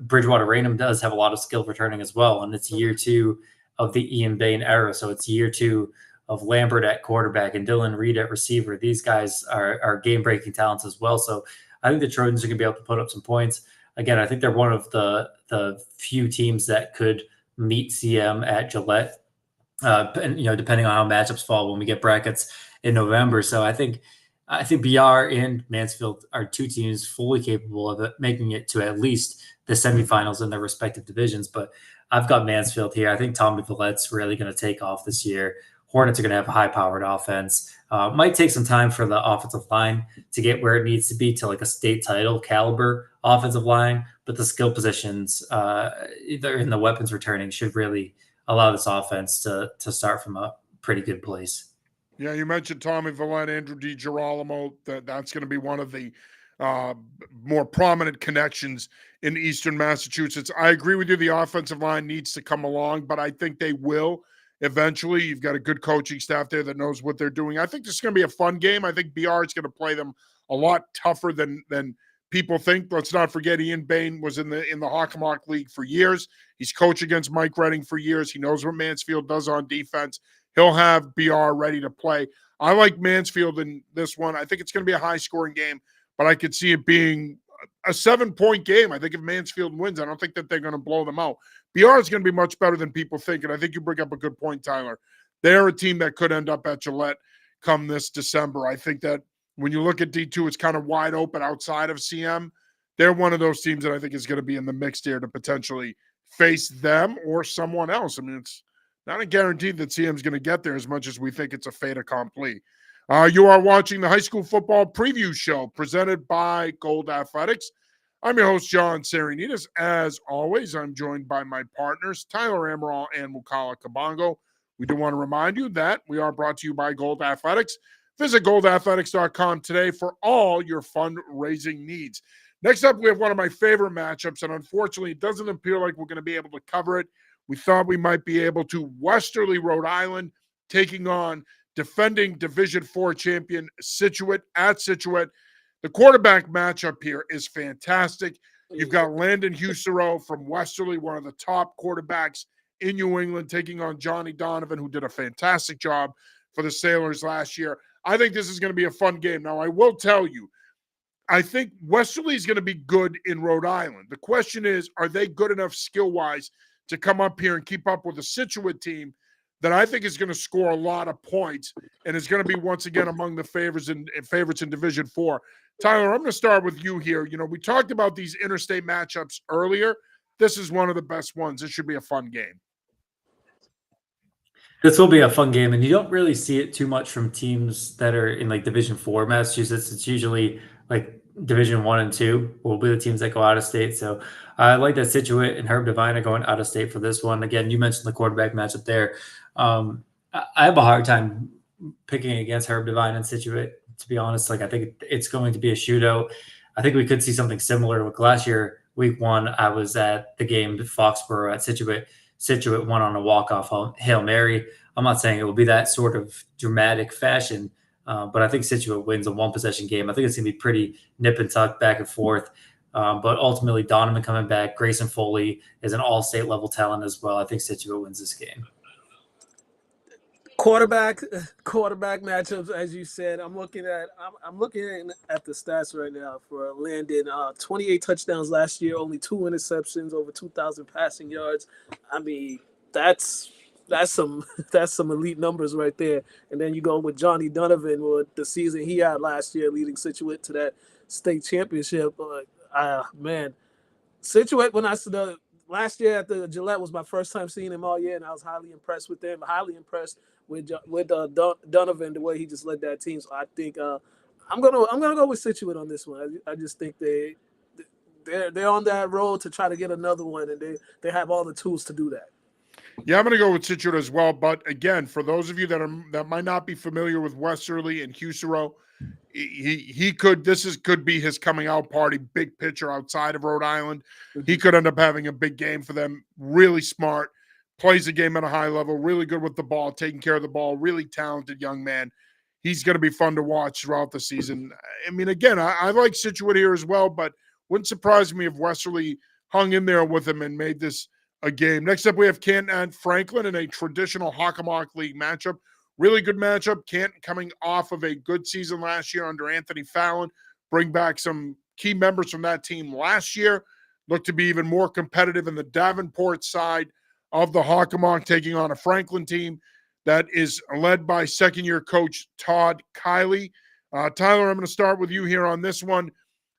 Bridgewater Raynham does have a lot of skill returning as well, and it's year 2 of the Ian Bain era. So it's year 2 of Lambert at quarterback and Dylan Reed at receiver. These guys are game-breaking talents as well. So I think the Trojans are going to be able to put up some points. Again, I think they're one of the few teams that could meet CM at Gillette, and depending on how matchups fall when we get brackets in November. So I think BR and Mansfield are two teams fully capable of making it to at least the semifinals in their respective divisions. But I've got Mansfield here. I think Tommy Villette's really going to take off this year. Hornets are going to have a high-powered offense. Might take some time for the offensive line to get where it needs to be to like a state title caliber offensive line. But the skill positions, either in the weapons returning, should really allow this offense to start from a pretty good place. Yeah, you mentioned Tommy Villette, Andrew DiGirolamo. That's going to be one of the more prominent connections in Eastern Massachusetts. I agree with you. The offensive line needs to come along, but I think they will eventually. You've got a good coaching staff there that knows what they're doing. I think this is going to be a fun game. I think BR is going to play them a lot tougher than people think. Let's not forget Ian Bain was in the Hockomock League for years. He's coached against Mike Redding for years. He knows what Mansfield does on defense. He'll have BR ready to play. I like Mansfield in this one. I think it's going to be a high-scoring game, but I could see it being a 7-point game. I think if Mansfield wins, I don't think that they're going to blow them out. BR is going to be much better than people think, and I think you bring up a good point, Tyler. They're a team that could end up at Gillette come this December. I think that when you look at D2, it's kind of wide open outside of CM. They're one of those teams that I think is going to be in the mix here to potentially face them or someone else. I mean, it's not a guarantee that CM is going to get there as much as we think it's a fait accompli. You are watching the high school football preview show presented by Gold Athletics. I'm your host, John Sarianides. As always, I'm joined by my partners, Tyler Amaral and Mukala Kabongo. We do want to remind you that we are brought to you by Gold Athletics. Visit goldathletics.com today for all your fundraising needs. Next up, we have one of my favorite matchups, and unfortunately, it doesn't appear like we're going to be able to cover it. We thought we might be able to. Westerly, Rhode Island, taking on defending Division IV champion Scituate at Scituate. The quarterback matchup here is fantastic. You've got Landon Husero from Westerly, one of the top quarterbacks in New England, taking on Johnny Donovan, who did a fantastic job for the Sailors last year. I think this is going to be a fun game. Now, I will tell you, I think Westerly is going to be good in Rhode Island. The question is, are they good enough skill-wise to come up here and keep up with a Scituate team that I think is going to score a lot of points and is going to be once again among the favorites in Division IV. Tyler, I'm going to start with you here. You know, we talked about these interstate matchups earlier. This is one of the best ones. This should be a fun game. This will be a fun game, and you don't really see it too much from teams that are in like Division IV Massachusetts. It's usually like Division I and II will be the teams that go out of state. So I like that Scituate and Herb Devine are going out of state for this one. Again, you mentioned the quarterback matchup there. I have a hard time picking against Herb Devine and Scituate, to be honest. Like, I think it's going to be a shootout. I think we could see something similar. Like last year, week 1, I was at the game Foxborough at Scituate. Scituate won on a walk-off Hail Mary. I'm not saying it will be that sort of dramatic fashion, but I think Scituate wins a one-possession game. I think it's going to be pretty nip and tuck, back and forth. But ultimately, Donovan coming back, Grayson Foley is an all-state level talent as well. I think Scituate wins this game. Quarterback matchups, as you said. I'm looking at the stats right now for Landon. 28 touchdowns last year, only 2 interceptions, over 2,000 passing yards. I mean, that's some elite numbers right there. And then you go with Johnny Donovan with the season he had last year, leading Scituate to that state championship. Man, Scituate, when I saw last year at the Gillette was my first time seeing him all year, and I was highly impressed with him. Highly impressed with Donovan, the way he just led that team. So I think I'm gonna go with Scituate on this one. I just think they're on that road to try to get another one, and they have all the tools to do that. Yeah, I'm going to go with Scituate as well. But again, for those of you that might not be familiar with Westerly and Husero, could be his coming out party. Big pitcher outside of Rhode Island. He could end up having a big game for them. Really smart, plays the game at a high level, really good with the ball, taking care of the ball, really talented young man. He's going to be fun to watch throughout the season. I mean, again, I like Scituate here as well, but wouldn't surprise me if Westerly hung in there with him and made this a game. Next up, we have Canton and Franklin in a traditional Hockomock League matchup. Really good matchup. Canton coming off of a good season last year under Anthony Fallon. Bring back some key members from that team last year. Look to be even more competitive in the Davenport side of the Hockomock, taking on a Franklin team that is led by second-year coach Todd Kiley. Tyler, I'm going to start with you here on this one.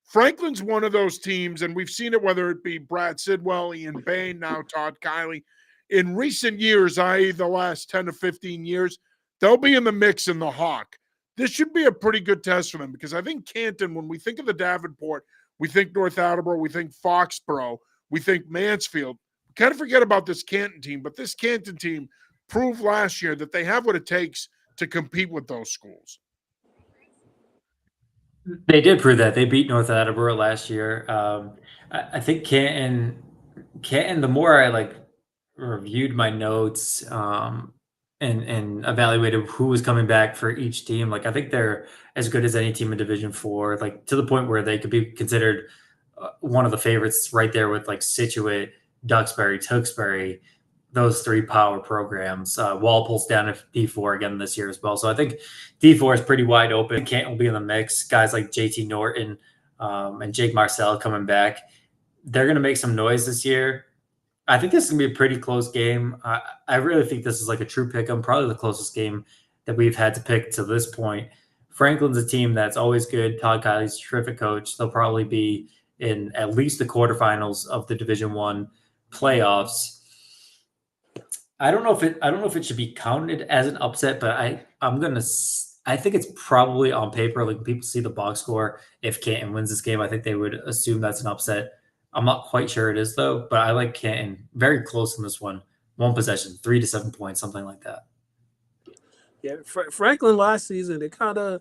Franklin's one of those teams, and we've seen it, whether it be Brad Sidwell, Ian Bain, now Todd Kiley. In recent years, i.e. the last 10 to 15 years, they'll be in the mix in the Hawk. This should be a pretty good test for them because I think Canton, when we think of the Davenport, we think North Attleboro, we think Foxborough, we think Mansfield. We kind of forget about this Canton team, but this Canton team proved last year that they have what it takes to compete with those schools. They did prove that. They beat North Attleboro last year. I think Canton, the more I reviewed my notes and evaluated who was coming back for each team, I think they're as good as any team in Division IV, to the point where they could be considered one of the favorites right there with Scituate, Duxbury, Tewksbury, those 3 power programs. Walpole's down at D4 again this year as well. So I think D4 is pretty wide open. Canton will be in the mix. Guys like JT Norton and Jake Marcel coming back. They're going to make some noise this year. I think this is going to be a pretty close game. I really think this is a true pick-em, probably the closest game that we've had to pick to this point. Franklin's a team that's always good. Todd Kiley's a terrific coach. They'll probably be in at least the quarterfinals of the Division I playoffs. I don't know if it should be counted as an upset, but I think it's probably on paper. When people see the box score, if Canton wins this game, I think they would assume that's an upset. I'm not quite sure it is though, but I like Canton very close in this one. One possession, 3 to 7 points, something like that. Yeah, Franklin last season, they kind of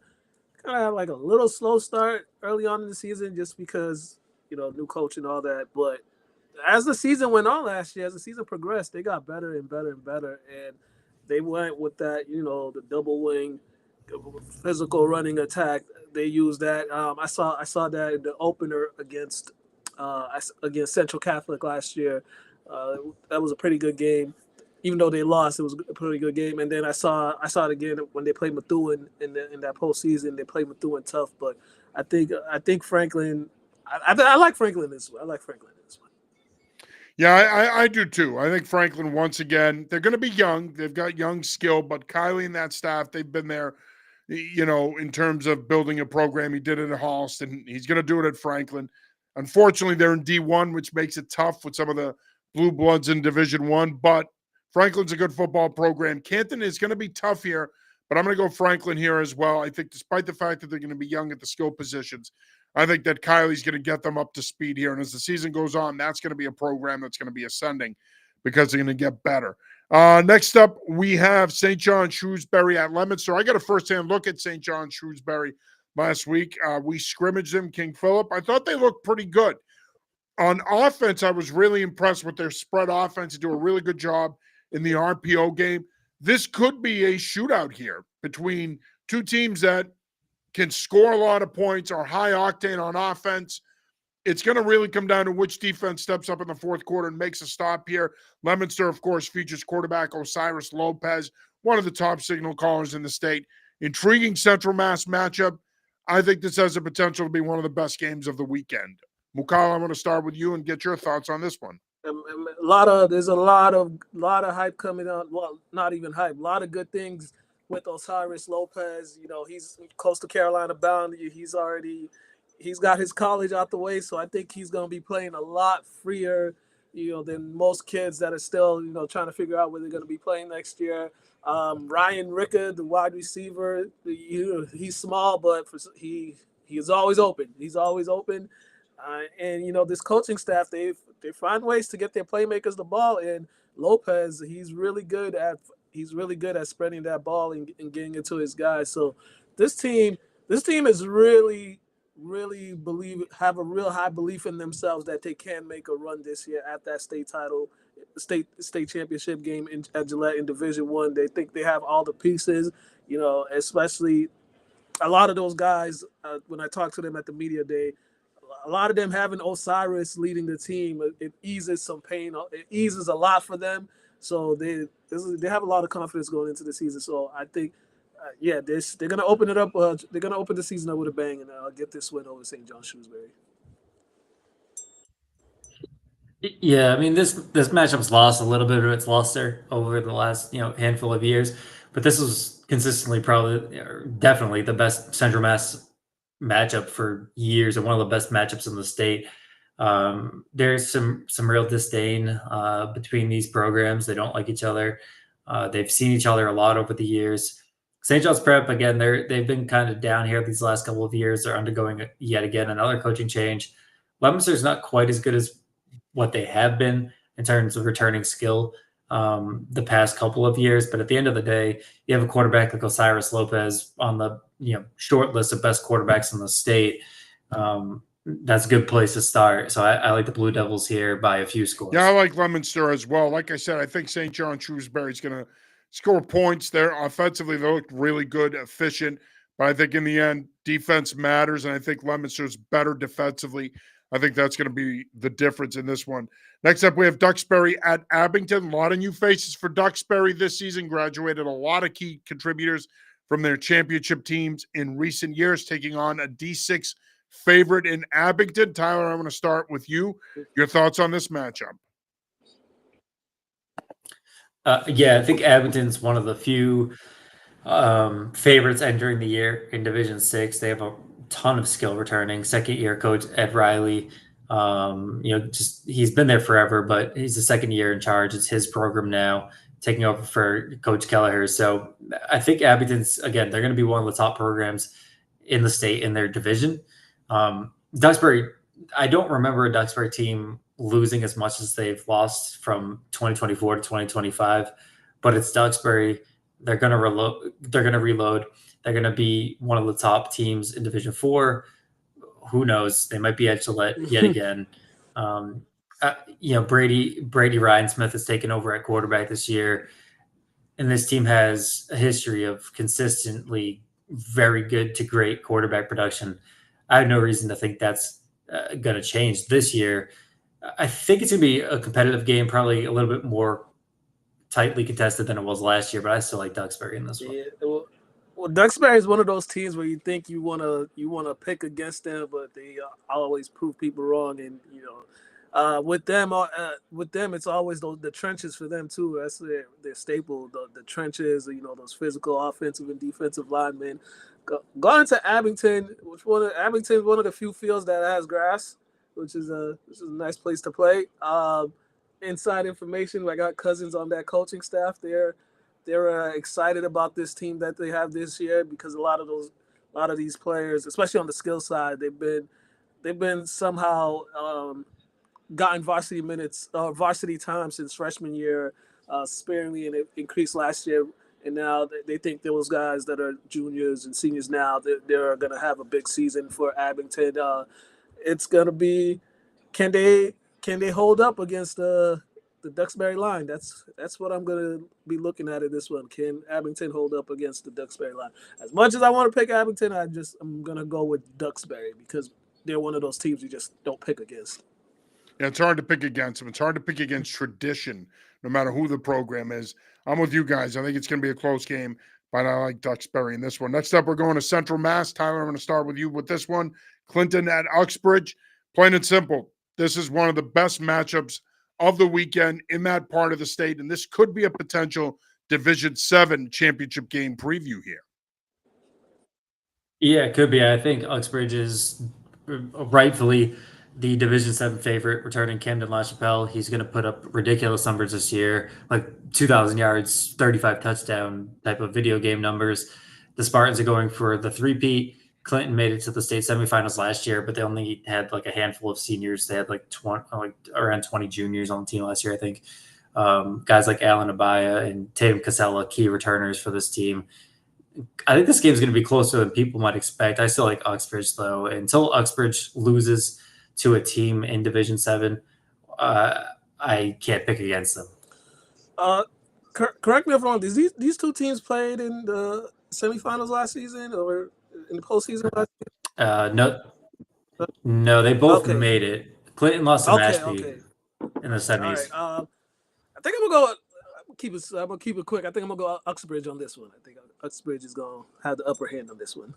had a little slow start early on in the season just because new coach and all that. But as the season went on last year, as the season progressed, they got better and better and better, and they went with that, the double wing, physical running attack. They used that. I saw that in the opener against Central Catholic last year. That was a pretty good game. Even though they lost, it was a pretty good game. And then I saw it again when they played Methuen in that postseason. They played Methuen tough, but I think Franklin. I like Franklin this one. I like Franklin this one. Yeah, I do too. I think Franklin, once again, they're going to be young. They've got young skill, but Kylie and that staff, they've been there, in terms of building a program. He did it at Halst, and he's going to do it at Franklin. Unfortunately, they're in D1, which makes it tough with some of the blue bloods in Division One, but Franklin's a good football program. Canton is going to be tough here, but I'm going to go Franklin here as well. I think despite the fact that they're going to be young at the skill positions, I think that Kylie's going to get them up to speed here. And as the season goes on, that's going to be a program that's going to be ascending because they're going to get better. Next up, we have St. John Shrewsbury at Leominster. I got a firsthand look at St. John Shrewsbury last week. We scrimmaged them, King Philip. I thought they looked pretty good. On offense, I was really impressed with their spread offense. They do a really good job in the RPO game. This could be a shootout here between two teams that can score a lot of points, are high octane on offense. It's going to really come down to which defense steps up in the fourth quarter and makes a stop here. Leominster, of course, features quarterback Osiris Lopez, one of the top signal callers in the state. Intriguing Central Mass matchup. I think this has the potential to be one of the best games of the weekend. Mukala, I'm going to start with you and get your thoughts on this one. There's a lot of hype coming out. Well, not even hype. A lot of good things with Osiris Lopez. He's close to Carolina bound. He's got his college out the way, so I think he's going to be playing a lot freer, than most kids that are still, trying to figure out where they're going to be playing next year. Ryan Ricker, the wide receiver, he's small, but he's always open. He's always open. And this coaching staff, they find ways to get their playmakers the ball. And Lopez, he's really good at spreading that ball and getting it to his guys. So this team is really have a real high belief in themselves that they can make a run this year at that state championship game at Gillette in Division One. They think they have all the pieces, especially a lot of those guys. When I talked to them at the media day, a lot of them having Osiris leading the team, it eases some pain. It eases a lot for them. So they have a lot of confidence going into the season. So I think, they're going to open it up. They're going to open the season up with a bang and get this win over St. John Shrewsbury. Yeah, I mean this matchup's lost a little bit of its luster over the last handful of years, but this was consistently definitely the best Central Mass matchup for years and one of the best matchups in the state. There's some real disdain between these programs. They don't like each other. They've seen each other a lot over the years. St. John's Prep, again, they've been kind of down here these last couple of years. They're undergoing yet again another coaching change. Leominster's not quite as good as what they have been in terms of returning skill the past couple of years. But at the end of the day, you have a quarterback like Osiris Lopez on the short list of best quarterbacks in the state. That's a good place to start. So I like the Blue Devils here by a few scores. Yeah, I like Leominster as well. Like I said, I think St. John Shrewsbury is going to score points there. Offensively, they look really good, efficient. But I think in the end, defense matters, and I think Leominster's better defensively. I think that's going to be the difference in this one. Next up, we have Duxbury at Abington. A lot of new faces for Duxbury this season. Graduated a lot of key contributors from their championship teams in recent years, taking on a D6 favorite in Abington. Tyler, I'm going to start with you. Your thoughts on this matchup? I think Abington's one of the few favorites entering the year in Division 6. They have a ton of skill returning. Second-year coach Ed Riley, he's been there forever, but he's the second year in charge. It's his program now, taking over for Coach Kelleher. So I think Abington's, again, they're going to be one of the top programs in the state in their division. Duxbury, I don't remember a Duxbury team losing as much as they've lost from 2024 to 2025, but it's Duxbury. They're going to reload. They're going to be one of the top teams in Division 4. who knows? They might be at Gillette yet again. Brady Ryan Smith has taken over at quarterback this year, and this team has a history of consistently very good to great quarterback production. I have no reason to think that's going to change this year. I think it's going to be a competitive game, probably a little bit more tightly contested than it was last year, but I still like Duxbury in this one. Yeah, well, Duxbury is one of those teams where you think you wanna pick against them, but they always prove people wrong. And with them, it's always the trenches for them too. That's their staple. The trenches, those physical offensive and defensive linemen. Going to Abington, Abington is one of the few fields that has grass, which is a nice place to play. Inside information, I got cousins on that coaching staff. They're excited about this team that they have this year because a lot of these players, especially on the skill side, they've been somehow gotten varsity minutes, varsity time since freshman year, sparingly, and it increased last year. And now they think those guys that are juniors and seniors now, they're going to have a big season for Abington. It's going to be, can they hold up against the Duxbury line? That's what I'm going to be looking at in this one. Can Abington hold up against the Duxbury line? As much as I want to pick Abington, I'm going to go with Duxbury because they're one of those teams you just don't pick against. Yeah, it's hard to pick against them. It's hard to pick against tradition, no matter who the program is. I'm with you guys. I think it's going to be a close game, but I like Duxbury in this one. Next up, we're going to Central Mass. Tyler, I'm going to start with you with this one. Clinton at Uxbridge. Plain and simple, this is one of the best matchups of the weekend in that part of the state, and this could be a potential Division 7 championship game preview here. Yeah, it could be. I think Uxbridge is rightfully the Division 7 favorite, returning Camden LaChapelle. He's going to put up ridiculous numbers this year, like 2,000 yards, 35 touchdown type of video game numbers. The Spartans are going for the three-peat. Clinton made it to the state semifinals last year, but they only had like a handful of seniors. They had around 20 juniors on the team last year, I think. Guys like Alan Abaya and Tatum Casella, key returners for this team. I think this game is going to be closer than people might expect. I still like Uxbridge, though. Until Uxbridge loses to a team in Division 7, I can't pick against them. Correct me if I'm wrong. These two teams played in the semifinals last season or in the postseason last season? No, they both made it. Clinton lost to Mashpee in the semis. All right. I think I'm gonna keep it quick. I think I'm gonna go Uxbridge on this one. I think Uxbridge is gonna have the upper hand on this one.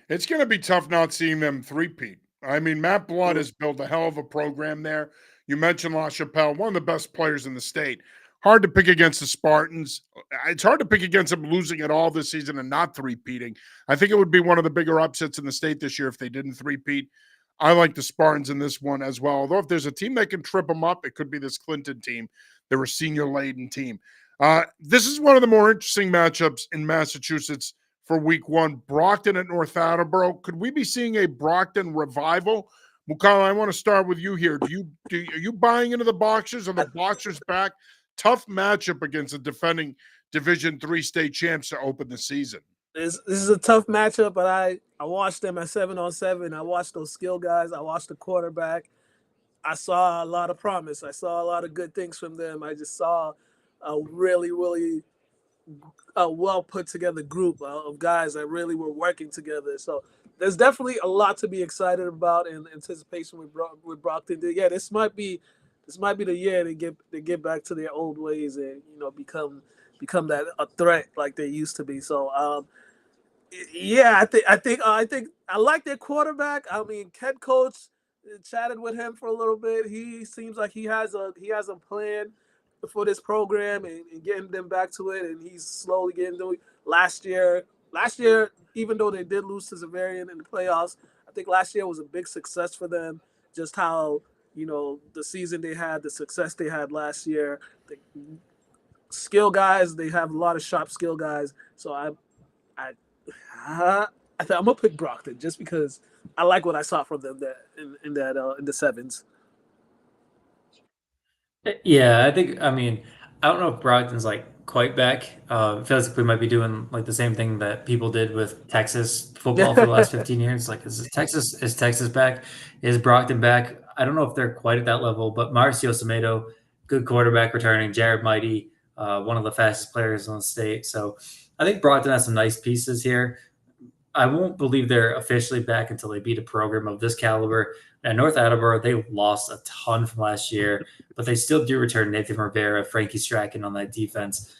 It's gonna be tough not seeing them three-peat. I mean, Matt Blood has built a hell of a program there. You mentioned LaChapelle, one of the best players in the state. Hard to pick against the Spartans. It's hard to pick against them losing at all this season and not three-peating. I think it would be one of the bigger upsets in the state this year if they didn't three-peat. I like the Spartans in this one as well. Although if there's a team that can trip them up, it could be this Clinton team. They're a senior-laden team. This is one of the more interesting matchups in Massachusetts for week 1. Brockton at North Attleboro. Could we be seeing a Brockton revival? Mukala, I want to start with you here. Are you buying into the Boxers? Are the Boxers back? Tough matchup against the defending Division 3 state champs to open the season. This is a tough matchup, but I watched them at 7-on-7. I watched those skill guys. I watched the quarterback. I saw a lot of promise. I saw a lot of good things from them. I just saw a really, really well put together group of guys that really were working together. So there's definitely a lot to be excited about in anticipation with Brockton. Yeah, this might be the year they get back to their old ways and become that a threat like they used to be. So yeah, I think I like their quarterback. I mean, head coach, chatted with him for a little bit. He seems like he has a plan for this program and getting them back to it, and he's slowly getting to it. Last year, even though they did lose to Sarianides in the playoffs, I think last year was a big success for them. Just how the season they had, the success they had last year, the skill guys, they have a lot of sharp skill guys. So I think I'm gonna pick Brockton just because I like what I saw from them in the sevens. Yeah, I think. I mean, I don't know if Brogdon's like quite back. It feels like we might be doing like the same thing that people did with Texas football for the last 15 years. Like, is Texas back? Is Brogdon back? I don't know if they're quite at that level, but Marcio Semedo, good quarterback returning. Jared Mighty, one of the fastest players in the state. So I think Brogdon has some nice pieces here. I won't believe they're officially back until they beat a program of this caliber. And North Attleboro, they lost a ton from last year, but they still do return Nathan Rivera, Frankie Strachan on that defense.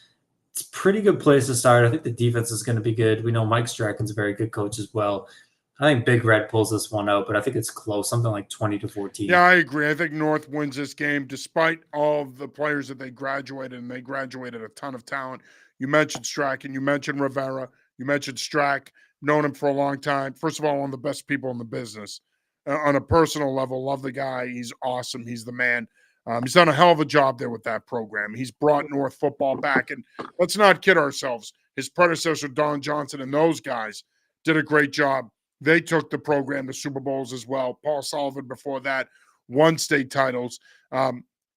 It's a pretty good place to start. I think the defense is going to be good. We know Mike Strachan's a very good coach as well. I think Big Red pulls this one out, but I think it's close, something like 20-14. Yeah, I agree. I think North wins this game despite all of the players that they graduated, and they graduated a ton of talent. You mentioned Strachan, you mentioned Rivera, you mentioned Strack, known him for a long time. First of all, one of the best people in the business. On a personal level, love the guy. He's awesome. He's the man. He's done a hell of a job there with that program. He's brought North football back. And let's not kid ourselves. His predecessor, Don Johnson, and those guys did a great job. They took the program to Super Bowls as well. Paul Sullivan before that won state titles.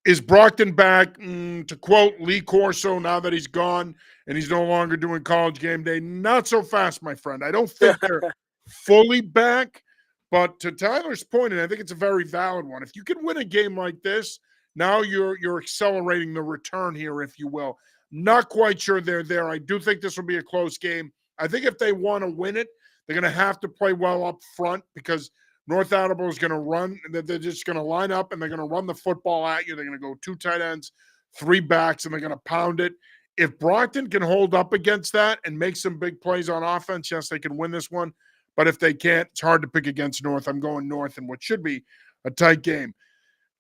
Is Brockton back? To quote Lee Corso, now that he's gone and he's no longer doing College Game Day, not so fast, my friend. I don't think they're fully back. But to Tyler's point, and I think it's a very valid one, if you can win a game like this, now you're accelerating the return here, if you will. Not quite sure they're there. I do think this will be a close game. I think if they want to win it, they're going to have to play well up front because North Attleboro is going to run. They're just going to line up and they're going to run the football at you. They're going to go 2 tight ends, 3 backs, and they're going to pound it. If Brockton can hold up against that and make some big plays on offense, yes, they can win this one. But if they can't, it's hard to pick against North. I'm going North in what should be a tight game.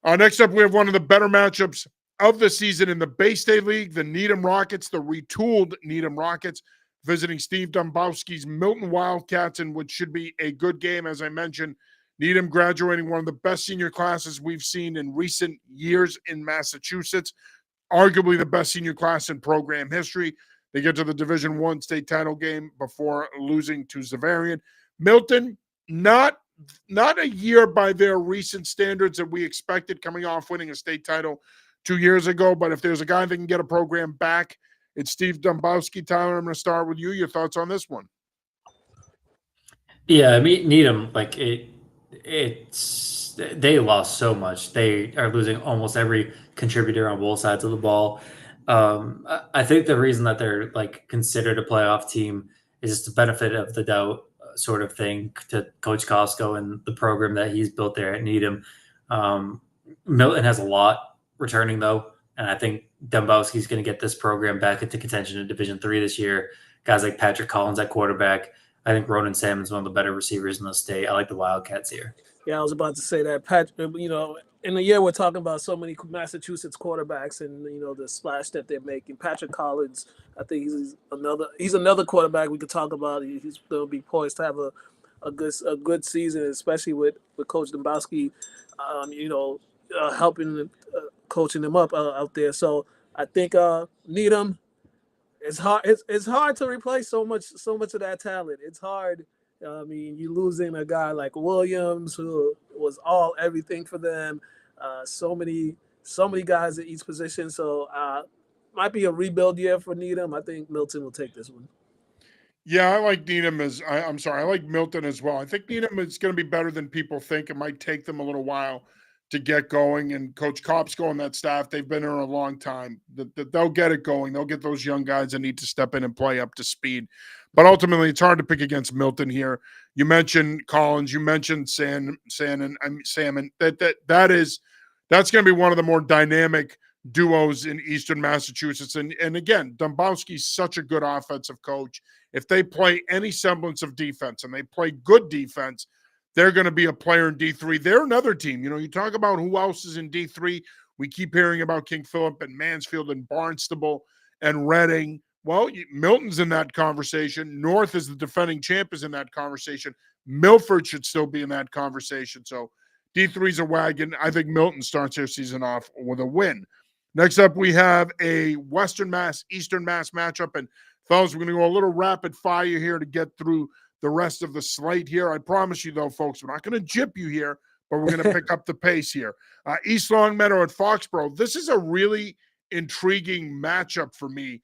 Next up, we have one of the better matchups of the season in the Bay State League, the Needham Rockets, the retooled Needham Rockets, visiting Steve Dombrowski's Milton Wildcats in what should be a good game. As I mentioned, Needham graduating one of the best senior classes we've seen in recent years in Massachusetts, arguably the best senior class in program history. They get to the Division I state title game before losing to Xaverian. Milton, not a year by their recent standards that we expected coming off winning a state title 2 years ago, but if there's a guy that can get a program back, it's Steve Dombrowski. Tyler, I'm going to start with you. Your thoughts on this one? Yeah, I mean, Needham, like they lost so much. They are losing almost every contributor on both sides of the ball. I think the reason that they're like considered a playoff team is just the benefit of the doubt sort of thing to Coach Costco and the program that he's built there at Needham. Milton has a lot returning though, and I think Dombrowski's going to get this program back into contention in Division III this year. Guys like Patrick Collins at quarterback. I think Ronan Salmon's one of the better receivers in the state. I like the Wildcats here. Yeah, I was about to say that. Patrick, in the year we're talking about so many Massachusetts quarterbacks and the splash that they're making. Patrick Collins, I think he's another quarterback we could talk about. He's going to be poised to have a good season, especially with Coach Dombrowski, helping coaching them up out there. So I think Needham. It's hard. It's hard to replace so much of that talent. It's hard. I mean, you're losing a guy like Williams, who was everything for them. So many guys at each position. So might be a rebuild year for Needham. I think Milton will take this one. Yeah, I like Needham I like Milton as well. I think Needham is going to be better than people think. It might take them a little while to get going, and Coach Kopsko and that staff, they've been there a long time. They'll get it going. They'll get those young guys that need to step in and play up to speed. But ultimately, it's hard to pick against Milton here. You mentioned Collins. You mentioned Salmon. That's going to be one of the more dynamic duos in Eastern Massachusetts. And again, Dombrowski's such a good offensive coach. If they play any semblance of defense and they play good defense, they're going to be a player in D3. They're another team. You talk about who else is in D3. We keep hearing about King Philip and Mansfield and Barnstable and Reading. Well, Milton's in that conversation. North is the defending champ is in that conversation. Milford should still be in that conversation. So D3's a wagon. I think Milton starts their season off with a win. Next up, we have a Western Mass, Eastern Mass matchup. And fellas, we're going to go a little rapid fire here to get through the rest of the slate here. I promise you, though, folks, we're not going to gyp you here, but we're going to pick up the pace here. East Longmeadow at Foxborough. This is a really intriguing matchup for me.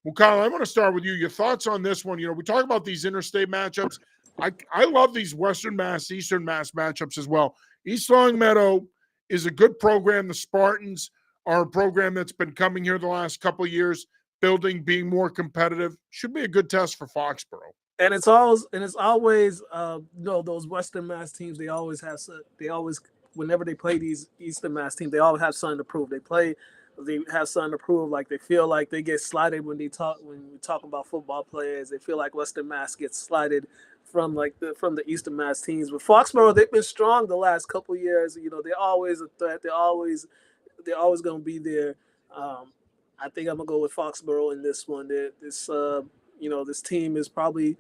Mukala, I want to start with you. Your thoughts on this one? We talk about these interstate matchups. I love these Western Mass, Eastern Mass matchups as well. East Longmeadow is a good program. The Spartans are a program that's been coming here the last couple of years, building, being more competitive. Should be a good test for Foxborough. And it's always those Western Mass teams. They always whenever they play these Eastern Mass teams, they always have something to prove. They have something to prove. Like they feel like they get slighted when we talk about football players. They feel like Western Mass gets slighted from the Eastern Mass teams. But Foxborough, they've been strong the last couple of years. They're always a threat. They're always going to be there. I think I'm gonna go with Foxborough in this one. This team is probably.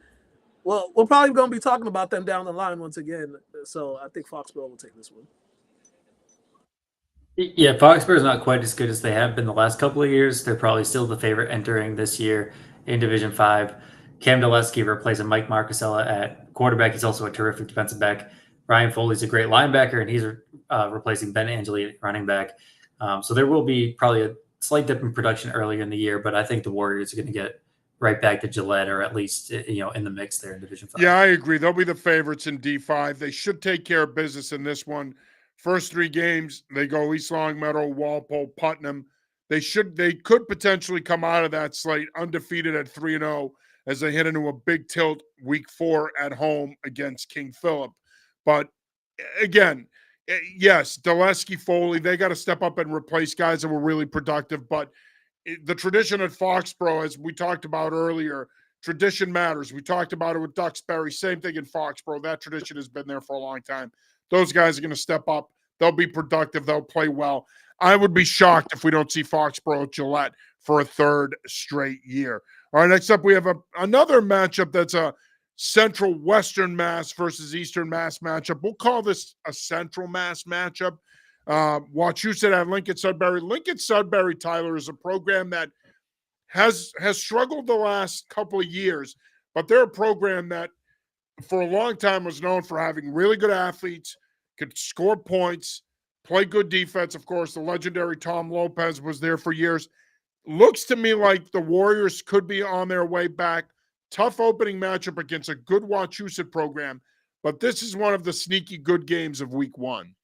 Well, we're probably going to be talking about them down the line once again. So I think Foxborough will take this one. Yeah, Foxborough is not quite as good as they have been the last couple of years. They're probably still the favorite entering this year in Division 5. Cam Dulesky replacing Mike Marcusella at quarterback. He's also a terrific defensive back. Ryan Foley's a great linebacker, and he's replacing Ben Angeli at running back. So there will be probably a slight dip in production earlier in the year, but I think the Warriors are going to get right back to Gillette, or at least in the mix there in Division 5. Yeah, I agree. They'll be the favorites in D5. They should take care of business in this one. First 3 games, they go East Longmeadow, Walpole, Putnam. They could potentially come out of that slate undefeated at 3-0 as they head into a big tilt week 4 at home against King Philip. But again, yes, Dulesky, Foley, they got to step up and replace guys that were really productive. But the tradition at Foxborough, as we talked about earlier, tradition matters. We talked about it with Duxbury. Same thing in Foxborough. That tradition has been there for a long time. Those guys are going to step up. They'll be productive. They'll play well. I would be shocked if we don't see Foxborough at Gillette for a 3rd straight year. All right, next up, we have another matchup that's a Central Western Mass versus Eastern Mass matchup. We'll call this a Central Mass matchup. Wachusett at Lincoln Sudbury. Lincoln Sudbury, Tyler, is a program that has struggled the last couple of years, but they're a program that for a long time was known for having really good athletes, could score points, play good defense. Of course, the legendary Tom Lopez was there for years. Looks to me like the Warriors could be on their way back. Tough opening matchup against a good Wachusett program, but this is one of the sneaky good games of week 1.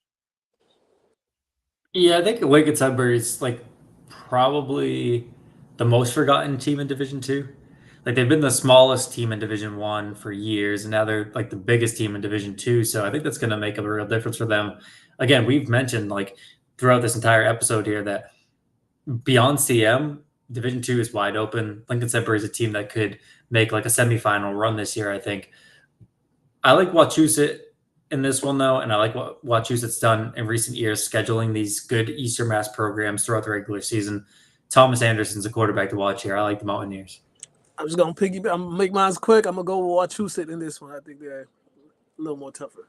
Yeah, I think Lincoln Sudbury is probably the most forgotten team in Division 2. They've been the smallest team in Division 1 for years, and now they're the biggest team in Division 2. So I think that's going to make a real difference for them. Again, we've mentioned throughout this entire episode here that beyond CM, Division 2 is wide open. Lincoln Sudbury is a team that could make a semifinal run this year, I think. I like Wachusett in this one, though, and I like what Wachusett's done in recent years, scheduling these good Eastern Mass programs throughout the regular season. Thomas Anderson's a quarterback to watch here. I like the Mountaineers. I'm just going to make mine quick. I'm going to go with Wachusett in this one. I think they're a little more tougher.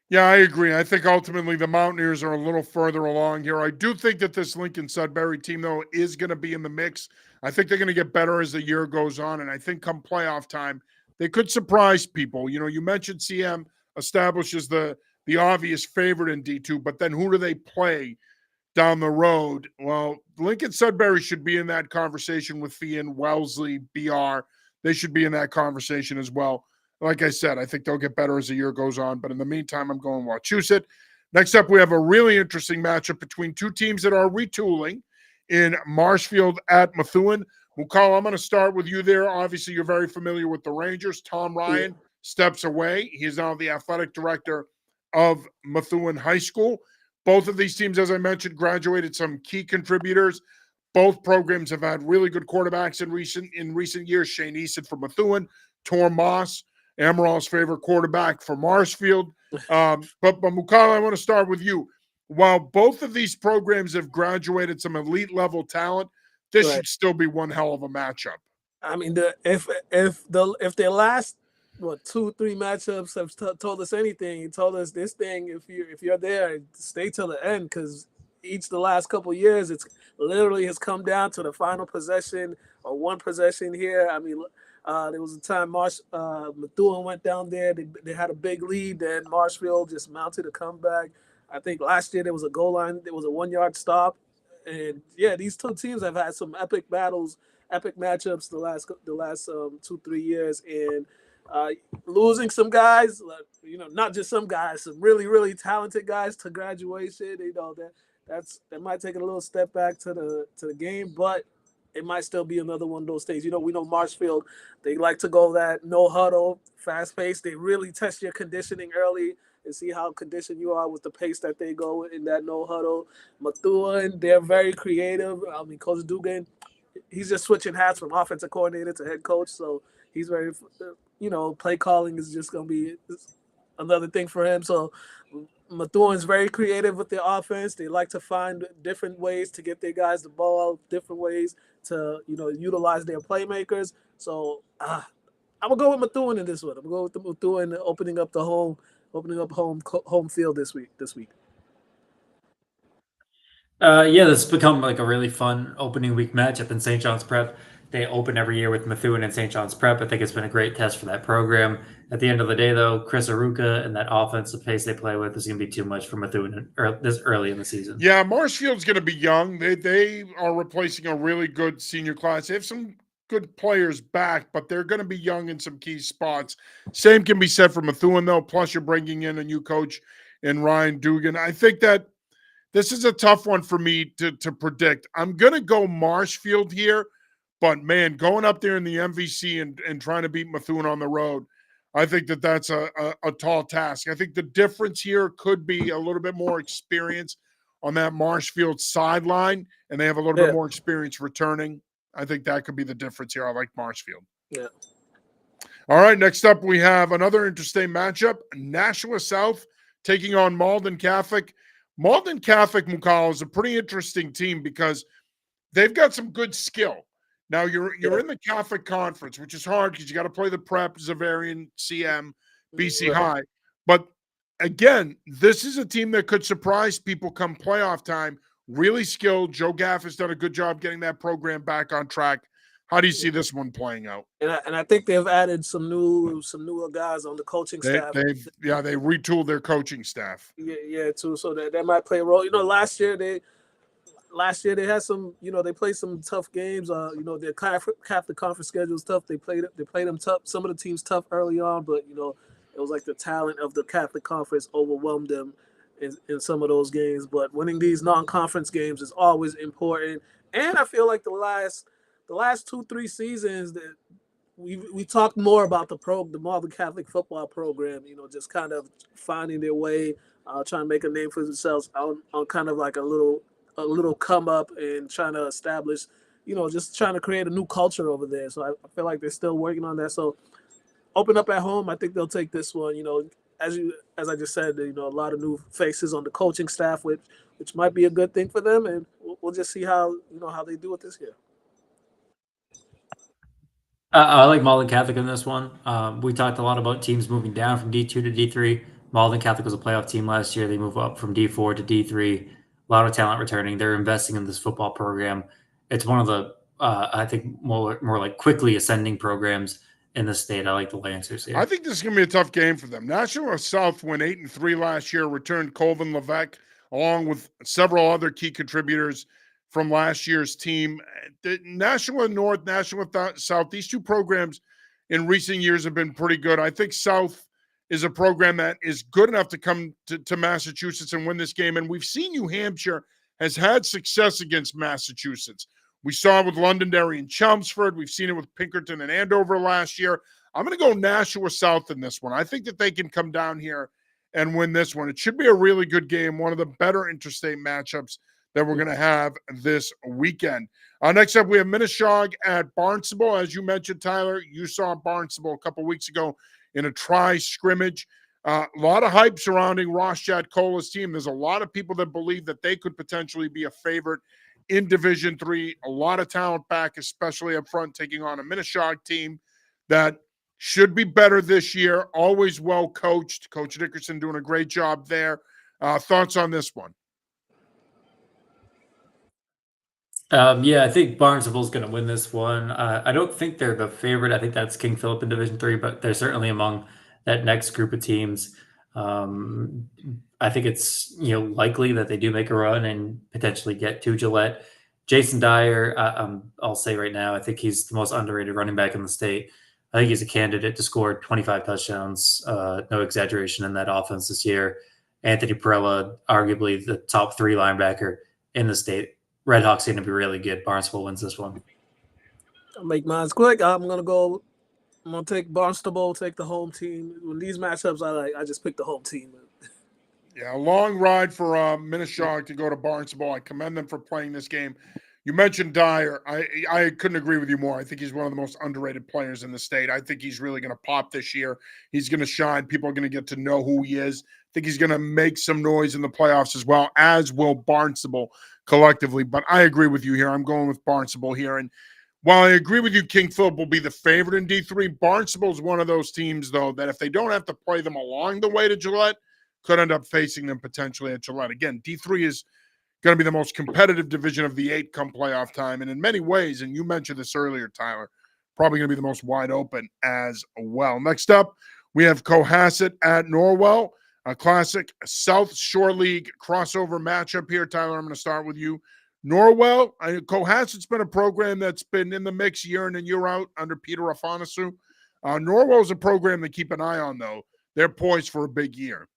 Yeah, I agree. I think ultimately the Mountaineers are a little further along here. I do think that this Lincoln Sudbury team, though, is going to be in the mix. I think they're going to get better as the year goes on, and I think come playoff time, they could surprise people. You mentioned CM establishes the obvious favorite in D2, but then who do they play down the road? Well, Lincoln Sudbury should be in that conversation with Fian, Wellesley, BR. They should be in that conversation as well. Like I said, I think they'll get better as the year goes on. But in the meantime, I'm going Wachusett. Next up, we have a really interesting matchup between 2 teams that are retooling in Marshfield at Methuen. Mukala, I'm going to start with you there. Obviously, you're very familiar with the Rangers. Tom Ryan steps away. He is now the athletic director of Methuen High School. Both of these teams, as I mentioned, graduated some key contributors. Both programs have had really good quarterbacks in recent years. Shane Easton for Methuen, Tor Moss, Amaral's favorite quarterback for Marshfield. But Mukala, I want to start with you. While both of these programs have graduated some elite level talent, this should still be one hell of a matchup. I mean, if their last 2-3 matchups have told us anything, it told us this thing. If you're there, stay till the end, because the last couple of years, it's literally has come down to the final possession or one possession here. I mean, there was a time Methuen went down there. They had a big lead. Then Marshfield just mounted a comeback. I think last year there was a goal line. There was a 1-yard stop And yeah, these two teams have had some epic battles, epic matchups the last 2 3 years, and uh, losing some guys, not just some guys, some really really talented guys to graduation. That might take a little step back to the game, but it might still be another one of those things. We know Marshfield, they like to go that no huddle, fast pace. They really test your conditioning early and see how conditioned you are with the pace that they go in that no huddle. Methuen, they're very creative. I mean, Coach Dugan, he's just switching hats from offensive coordinator to head coach. So he's very, play calling is just going to be another thing for him. So Methuen is very creative with their offense. They like to find different ways to get their guys the ball, different ways to, utilize their playmakers. So I'm gonna go with Methuen in this one. I'm gonna go with the Methuen opening up home field this week. Yeah, this has become like a really fun opening week matchup in St. John's Prep. They open every year with Methuen and St. John's Prep. I think it's been a great test for that program. At the end of the day, though, Chris Aruka and that offensive pace they play with is going to be too much for Methuen this early in the season. Yeah, Marshfield's going to be young. They are replacing a really good senior class. They have some good players back, but they're going to be young in some key spots. Same can be said for Methuen, though. Plus, you're bringing in a new coach in Ryan Dugan. I think that this is a tough one for me to predict. I'm going to go Marshfield here, but man, going up there in the MVC and trying to beat Methuen on the road, I think that's a tall task. I think the difference here could be a little bit more experience on that Marshfield sideline, and they have a little bit more experience returning. I think that could be the difference here. I like Marshfield. Yeah. All right, next up we have another interesting matchup, Nashua South taking on Malden Catholic. Malden Catholic, Mukala, is a pretty interesting team because they've got some good skill. Now, you're in the Catholic Conference, which is hard because you got to play the Prep, Xaverian, CM, BC High. But again, this is a team that could surprise people come playoff time. Really skilled. Joe Gaff has done a good job getting that program back on track. How do you see this one playing out? And I think they've added some newer guys on the coaching staff. They retooled their coaching staff. Yeah, too. So that might play a role. Last year they had some, they played some tough games. Their Catholic Conference schedule was tough. They played them tough. Some of the teams tough early on, but it was like the talent of the Catholic Conference overwhelmed them in some of those games. But winning these non-conference games is always important. And I feel like the last 2-3 seasons that we talked more about the Malden Catholic football program. Just kind of finding their way, trying to make a name for themselves on kind of like a little come up and trying to establish, just trying to create a new culture over there. So I feel like they're still working on that. So open up at home. I think they'll take this one. As I just said, a lot of new faces on the coaching staff, which might be a good thing for them, and we'll just see how they do it this year. I like Malden Catholic in this one. We talked a lot about teams moving down from D2 to D3. Malden Catholic was a playoff team last year. They move up from D4 to D3. A lot of talent returning. They're investing in this football program. It's one of the, I think, more like quickly ascending programs in the state. I like the Lancers here. I think this is going to be a tough game for them. Nashua South went 8-3 last year, returned Colvin Levesque, along with several other key contributors from last year's team. The Nashua North, Nashua South, these two programs in recent years have been pretty good. I think South is a program that is good enough to come to Massachusetts and win this game. And we've seen New Hampshire has had success against Massachusetts. We saw it with Londonderry and Chelmsford. We've seen it with Pinkerton and Andover last year. I'm going to go Nashua South in this one. I think that they can come down here and win this one. It should be a really good game, one of the better interstate matchups that we're going to have this weekend. Next up, we have Minneshaug at Barnstable. As you mentioned, Tyler, you saw Barnstable a couple weeks ago in a tri-scrimmage. A lot of hype surrounding Ross Jatcola's team. There's a lot of people that believe that they could potentially be a favorite in Division III. A lot of talent back, especially up front, taking on a Minneshaug team that should be better this year. Always well coached. Coach Dickerson doing a great job there. Thoughts on this one? Yeah, I think Barnestable's going to win this one. I don't think they're the favorite. I think that's King Philip in Division III, but they're certainly among that next group of teams. I think it's likely that they do make a run and potentially get to Gillette. Jason Dyer, I'll say right now, I think he's the most underrated running back in the state. I think he's a candidate to score 25 touchdowns, no exaggeration, in that offense this year. Anthony Perella, arguably the top 3 linebacker in the state. Red Hawks going to be really good. Barnstable wins this one. I'll make mine quick. I'm gonna take Barnstable, take the home team. When these matchups I just pick the home team. Yeah, a long ride for Minneshaw to go to Barnstable. I commend them for playing this game. You mentioned Dyer. I couldn't agree with you more. I think he's one of the most underrated players in the state. I think he's really going to pop this year. He's going to shine. People are going to get to know who he is. I think he's going to make some noise in the playoffs as well, as will Barnstable collectively. But I agree with you here. I'm going with Barnstable here. And while I agree with you, King Philip will be the favorite in D3, Barnstable is one of those teams, though, that if they don't have to play them along the way to Gillette, could end up facing them potentially at Gillette. Again, D3 is going to be the most competitive division of the 8 come playoff time. And in many ways, and you mentioned this earlier, Tyler, probably going to be the most wide open as well. Next up, we have Cohasset at Norwell, a classic South Shore League crossover matchup here. Tyler, I'm going to start with you. Norwell, Cohasset's been a program that's been in the mix year in and year out under Peter Afanasu. Norwell's a program to keep an eye on, though. They're poised for a big year.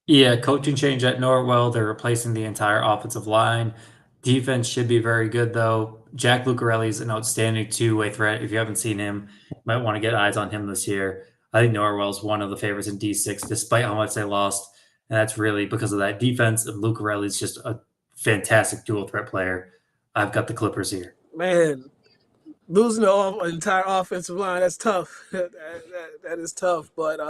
Yeah, coaching change at Norwell. They're replacing the entire offensive line. Defense should be very good, though. Jack Lucarelli is an outstanding 2-way threat. If you haven't seen him, you might want to get eyes on him this year. I think Norwell's one of the favorites in D6, despite how much they lost. And that's really because of that defense. And Lucarelli's just a fantastic dual threat player. I've got the Clippers here. Man, losing the entire offensive line, that's tough. that is tough. But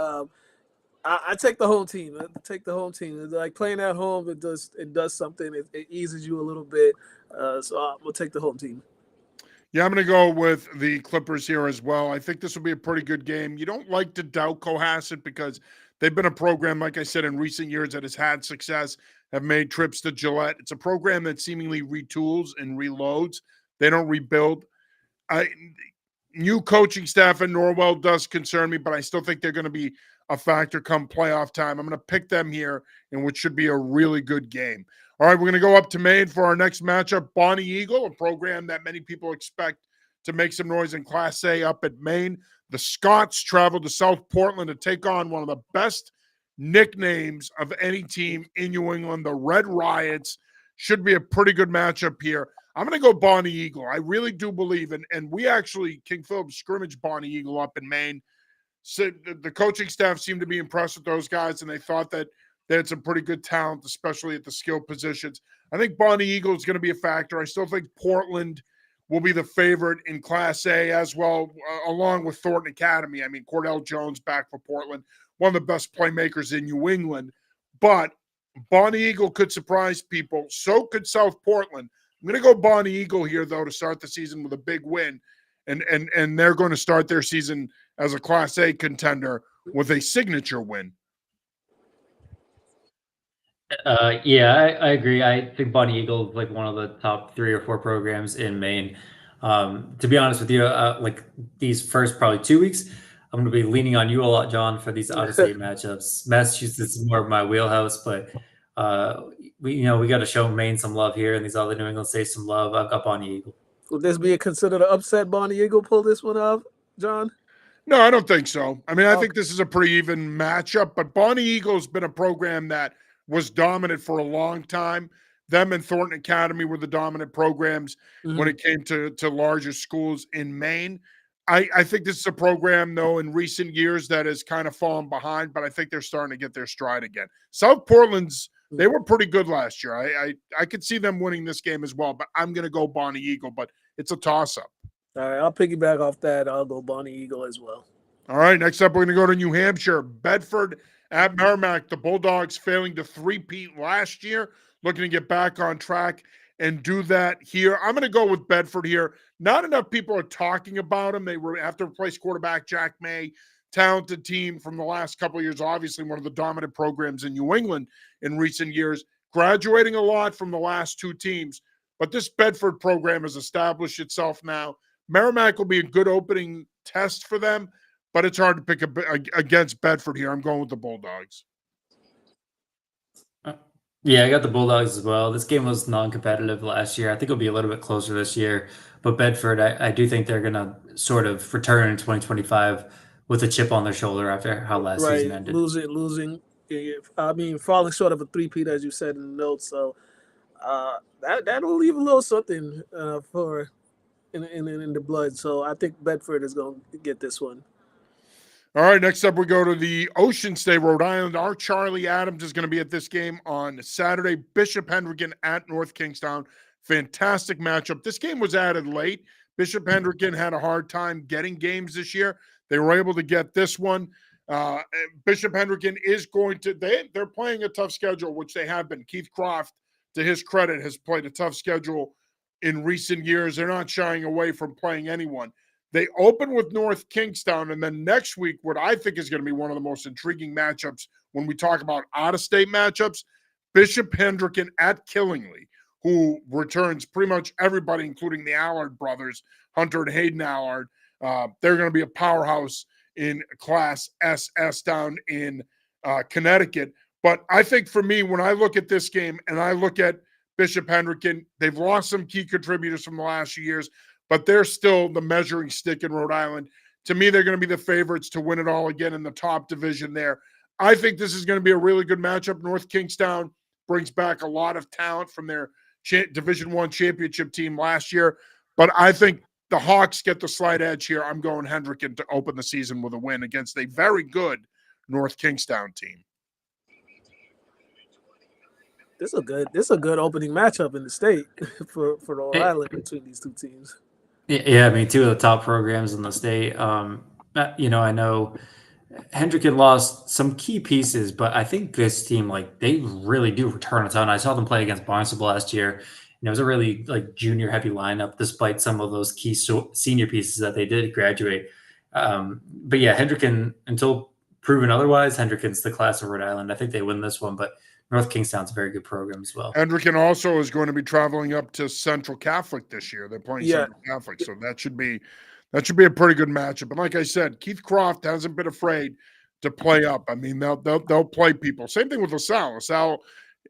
I take the home team. I take the home team. Like playing at home, it does something. It eases you a little bit. So we'll take the home team. Yeah, I'm going to go with the Clippers here as well. I think this will be a pretty good game. You don't like to doubt Cohasset because they've been a program, like I said, in recent years that has had success, have made trips to Gillette. It's a program that seemingly retools and reloads. They don't rebuild. New coaching staff in Norwell does concern me, but I still think they're going to be a factor come playoff time. I'm going to pick them here in what should be a really good game. All right, we're going to go up to Maine for our next matchup. Bonnie Eagle, a program that many people expect to make some noise in Class A up at Maine. The Scots travel to South Portland to take on one of the best nicknames of any team in New England, the Red Riots. Should be a pretty good matchup here. I'm going to go Bonnie Eagle. I really do believe, and we actually, King Philip, scrimmaged Bonnie Eagle up in Maine. So the coaching staff seemed to be impressed with those guys, and they thought that they had some pretty good talent, especially at the skill positions. I think Bonnie Eagle is going to be a factor. I still think Portland will be the favorite in Class A as well, along with Thornton Academy. I mean, Cordell Jones back for Portland, one of the best playmakers in New England. But Bonnie Eagle could surprise people. So could South Portland. I'm going to go Bonnie Eagle here, though, to start the season with a big win. And they're going to start their season as a Class A contender with a signature win. Yeah, I agree. I think Bonnie Eagle is like one of the top 3 or 4 programs in Maine. To be honest with you, like these first probably 2 weeks, I'm going to be leaning on you a lot, John, for these out-of-state matchups. Massachusetts is more of my wheelhouse, but we got to show Maine some love here, and these other New England states some love. I've got Bonnie Eagle. Would this be considered an upset? Bonnie Eagle pull this one off, John? No, I don't think so. I mean, I think this is a pretty even matchup, but Bonnie Eagle's been a program that was dominant for a long time. Them and Thornton Academy were the dominant programs when it came to larger schools in Maine. I think this is a program, though, in recent years that has kind of fallen behind, but I think they're starting to get their stride again. South Portland's, they were pretty good last year. I could see them winning this game as well, but I'm going to go Bonnie Eagle, but it's a toss-up. All right, I'll piggyback off that. I'll go Bonnie Eagle as well. All right, next up, we're going to go to New Hampshire. Bedford at Merrimack. The Bulldogs failing to three-peat last year, looking to get back on track and do that here. I'm going to go with Bedford here. Not enough people are talking about them. They were after replace quarterback Jack May, talented team from the last couple of years, obviously one of the dominant programs in New England in recent years, graduating a lot from the last 2 teams. But this Bedford program has established itself now. Merrimack will be a good opening test for them, but it's hard to pick against Bedford here. I'm going with the Bulldogs. Yeah, I got the Bulldogs as well. This game was non-competitive last year. I think it'll be a little bit closer this year. But Bedford, I do think they're going to sort of return in 2025 with a chip on their shoulder after how last season Right, ended. losing. I mean, falling short of a three-peat, as you said in the notes. So that'll leave a little something for in the blood. So I think Bedford is going to get this one. All right, next up we go to the Ocean State, Rhode Island. Our Charlie Adams is going to be at this game on Saturday. Bishop Hendricken at North Kingstown. Fantastic matchup. This game was added late. Bishop Hendricken had a hard time getting games this year. They were able to get this one. Bishop Hendricken is going to they're playing a tough schedule, which they have been. Keith Croft, to his credit, has played a tough schedule in recent years. They're not shying away from playing anyone. They open with North Kingstown, and then next week, what I think is going to be one of the most intriguing matchups when we talk about out-of-state matchups, Bishop Hendricken at Killingly, who returns pretty much everybody, including the Allard brothers, Hunter and Hayden Allard. They're going to be a powerhouse in Class SS down in Connecticut. But I think for me, when I look at this game and I look at Bishop Hendricken, they've lost some key contributors from the last few years, but they're still the measuring stick in Rhode Island. To me, they're going to be the favorites to win it all again in the top division there. I think this is going to be a really good matchup. North Kingstown brings back a lot of talent from their Division I championship team last year, but I think the Hawks get the slight edge here. I'm going Hendricken to open the season with a win against a very good North Kingstown team. This is a good opening matchup in the state for Rhode Island between these two teams. Yeah, I mean, two of the top programs in the state. I know Hendricken lost some key pieces, but I think this team, they really do return a ton. I saw them play against Barnstable last year. It was a really junior heavy lineup, despite some of those key senior pieces that they did graduate. But yeah, Hendricken, until proven otherwise, Hendricken's the class of Rhode Island. I think they win this one, but North Kingstown's a very good program as well. Hendricken also is going to be traveling up to Central Catholic this year. They're playing Central Catholic, so that should be a pretty good matchup. And like I said, Keith Croft hasn't been afraid to play up. I mean, they'll play people. Same thing with LaSalle. LaSalle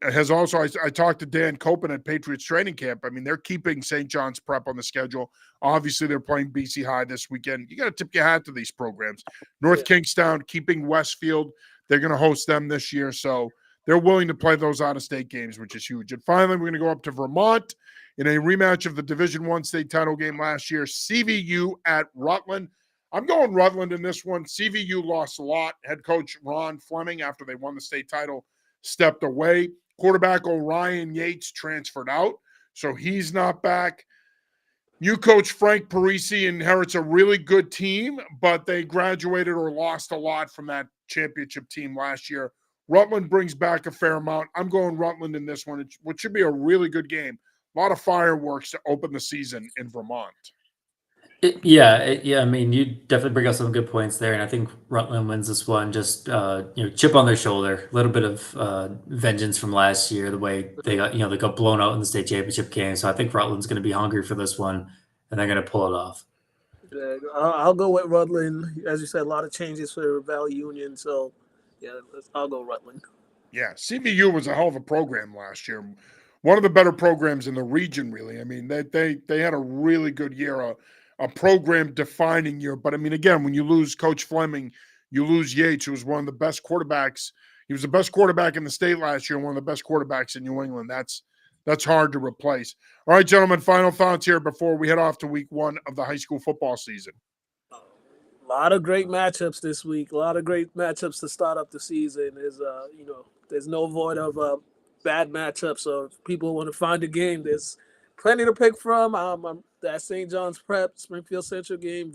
has also. I talked to Dan Copen at Patriots training camp. I mean, they're keeping St. John's Prep on the schedule. Obviously, they're playing BC High this weekend. You got to tip your hat to these programs. North Kingstown keeping Westfield. They're going to host them this year, so they're willing to play those out-of-state games, which is huge. And finally, we're going to go up to Vermont in a rematch of the Division I state title game last year, CVU at Rutland. I'm going Rutland in this one. CVU lost a lot. Head coach Ron Fleming, after they won the state title, stepped away. Quarterback Orion Yates transferred out, so he's not back. New coach Frank Parisi inherits a really good team, but they graduated or lost a lot from that championship team last year. Rutland brings back a fair amount. I'm going Rutland in this one, which should be a really good game. A lot of fireworks to open the season in Vermont. I mean, you definitely bring up some good points there, and I think Rutland wins this one. Just chip on their shoulder, a little bit of vengeance from last year, the way they got blown out in the state championship game. So I think Rutland's going to be hungry for this one, and they're going to pull it off. Yeah, I'll go with Rutland. As you said, a lot of changes for Valley Union, so yeah, I'll go Rutland. Yeah, CVU was a hell of a program last year. One of the better programs in the region, really. I mean, they had a really good year, a program-defining year. But, I mean, again, when you lose Coach Fleming, you lose Yates, who was one of the best quarterbacks. He was the best quarterback in the state last year and one of the best quarterbacks in New England. That's hard to replace. All right, gentlemen, final thoughts here before we head off to week 1 of the high school football season. A lot of great matchups this week. A lot of great matchups to start up the season. There's no void of bad matchups. So if people want to find a game, there's plenty to pick from. That St. John's Prep Springfield Central game,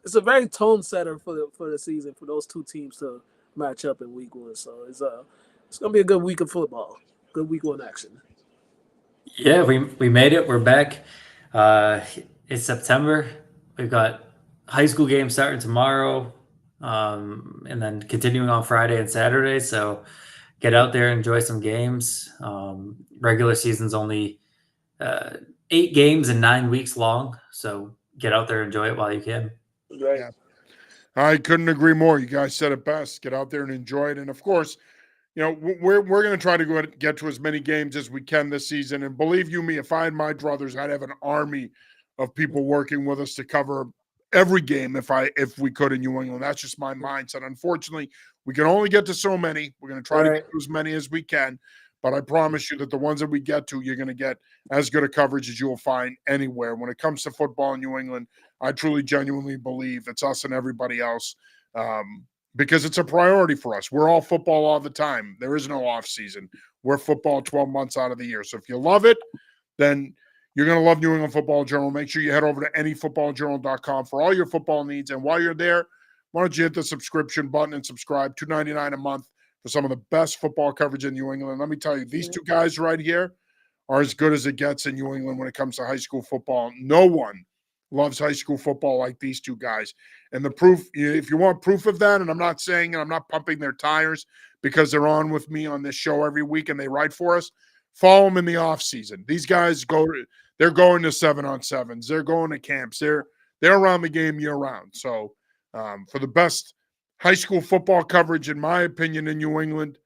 it's a very tone setter for the season for those two teams to match up in week 1. So it's gonna be a good week of football. Good week 1 action. Yeah, we made it. We're back. It's September. We've got high school games starting tomorrow, and then continuing on Friday and Saturday. So get out there, enjoy some games. Regular season's only 8 games and 9 weeks long. So get out there, enjoy it while you can. Right. Yeah. I couldn't agree more. You guys said it best. Get out there and enjoy it. And of course, we're going to try to get to as many games as we can this season. And believe you me, if I had my druthers, I'd have an army of people working with us to cover every game if we could in New England. That's just my mindset. Unfortunately, we can only get to so many. We're going to try to get to as many as we can. But I promise you that the ones that we get to, you're going to get as good a coverage as you will find anywhere. When it comes to football in New England, I truly, genuinely believe it's us and everybody else, because it's a priority for us. We're all football all the time. There is no off season. We're football 12 months out of the year. So if you love it, then you're going to love New England Football Journal. Make sure you head over to anyfootballjournal.com for all your football needs. And while you're there, why don't you hit the subscription button and subscribe, $2.99 a month for some of the best football coverage in New England. Let me tell you, these two guys right here are as good as it gets in New England when it comes to high school football. No one loves high school football like these two guys. And the proof, if you want proof of that, and I'm not saying, and I'm not pumping their tires because they're on with me on this show every week and they write for us, follow them in the off season. These guys they're going to 7-on-7s. They're going to camps. They're around the game year round. So for the best high school football coverage, in my opinion, in New England,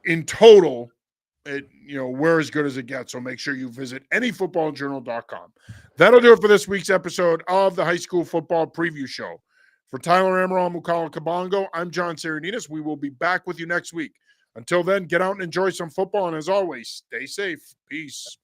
in total, we're as good as it gets. So make sure you visit anyfootballjournal.com. That'll do it for this week's episode of the High School Football Preview Show. For Tyler Amaral, Mukala, Kabongo, I'm John Sarianides. We will be back with you next week. Until then, get out and enjoy some football. And as always, stay safe. Peace.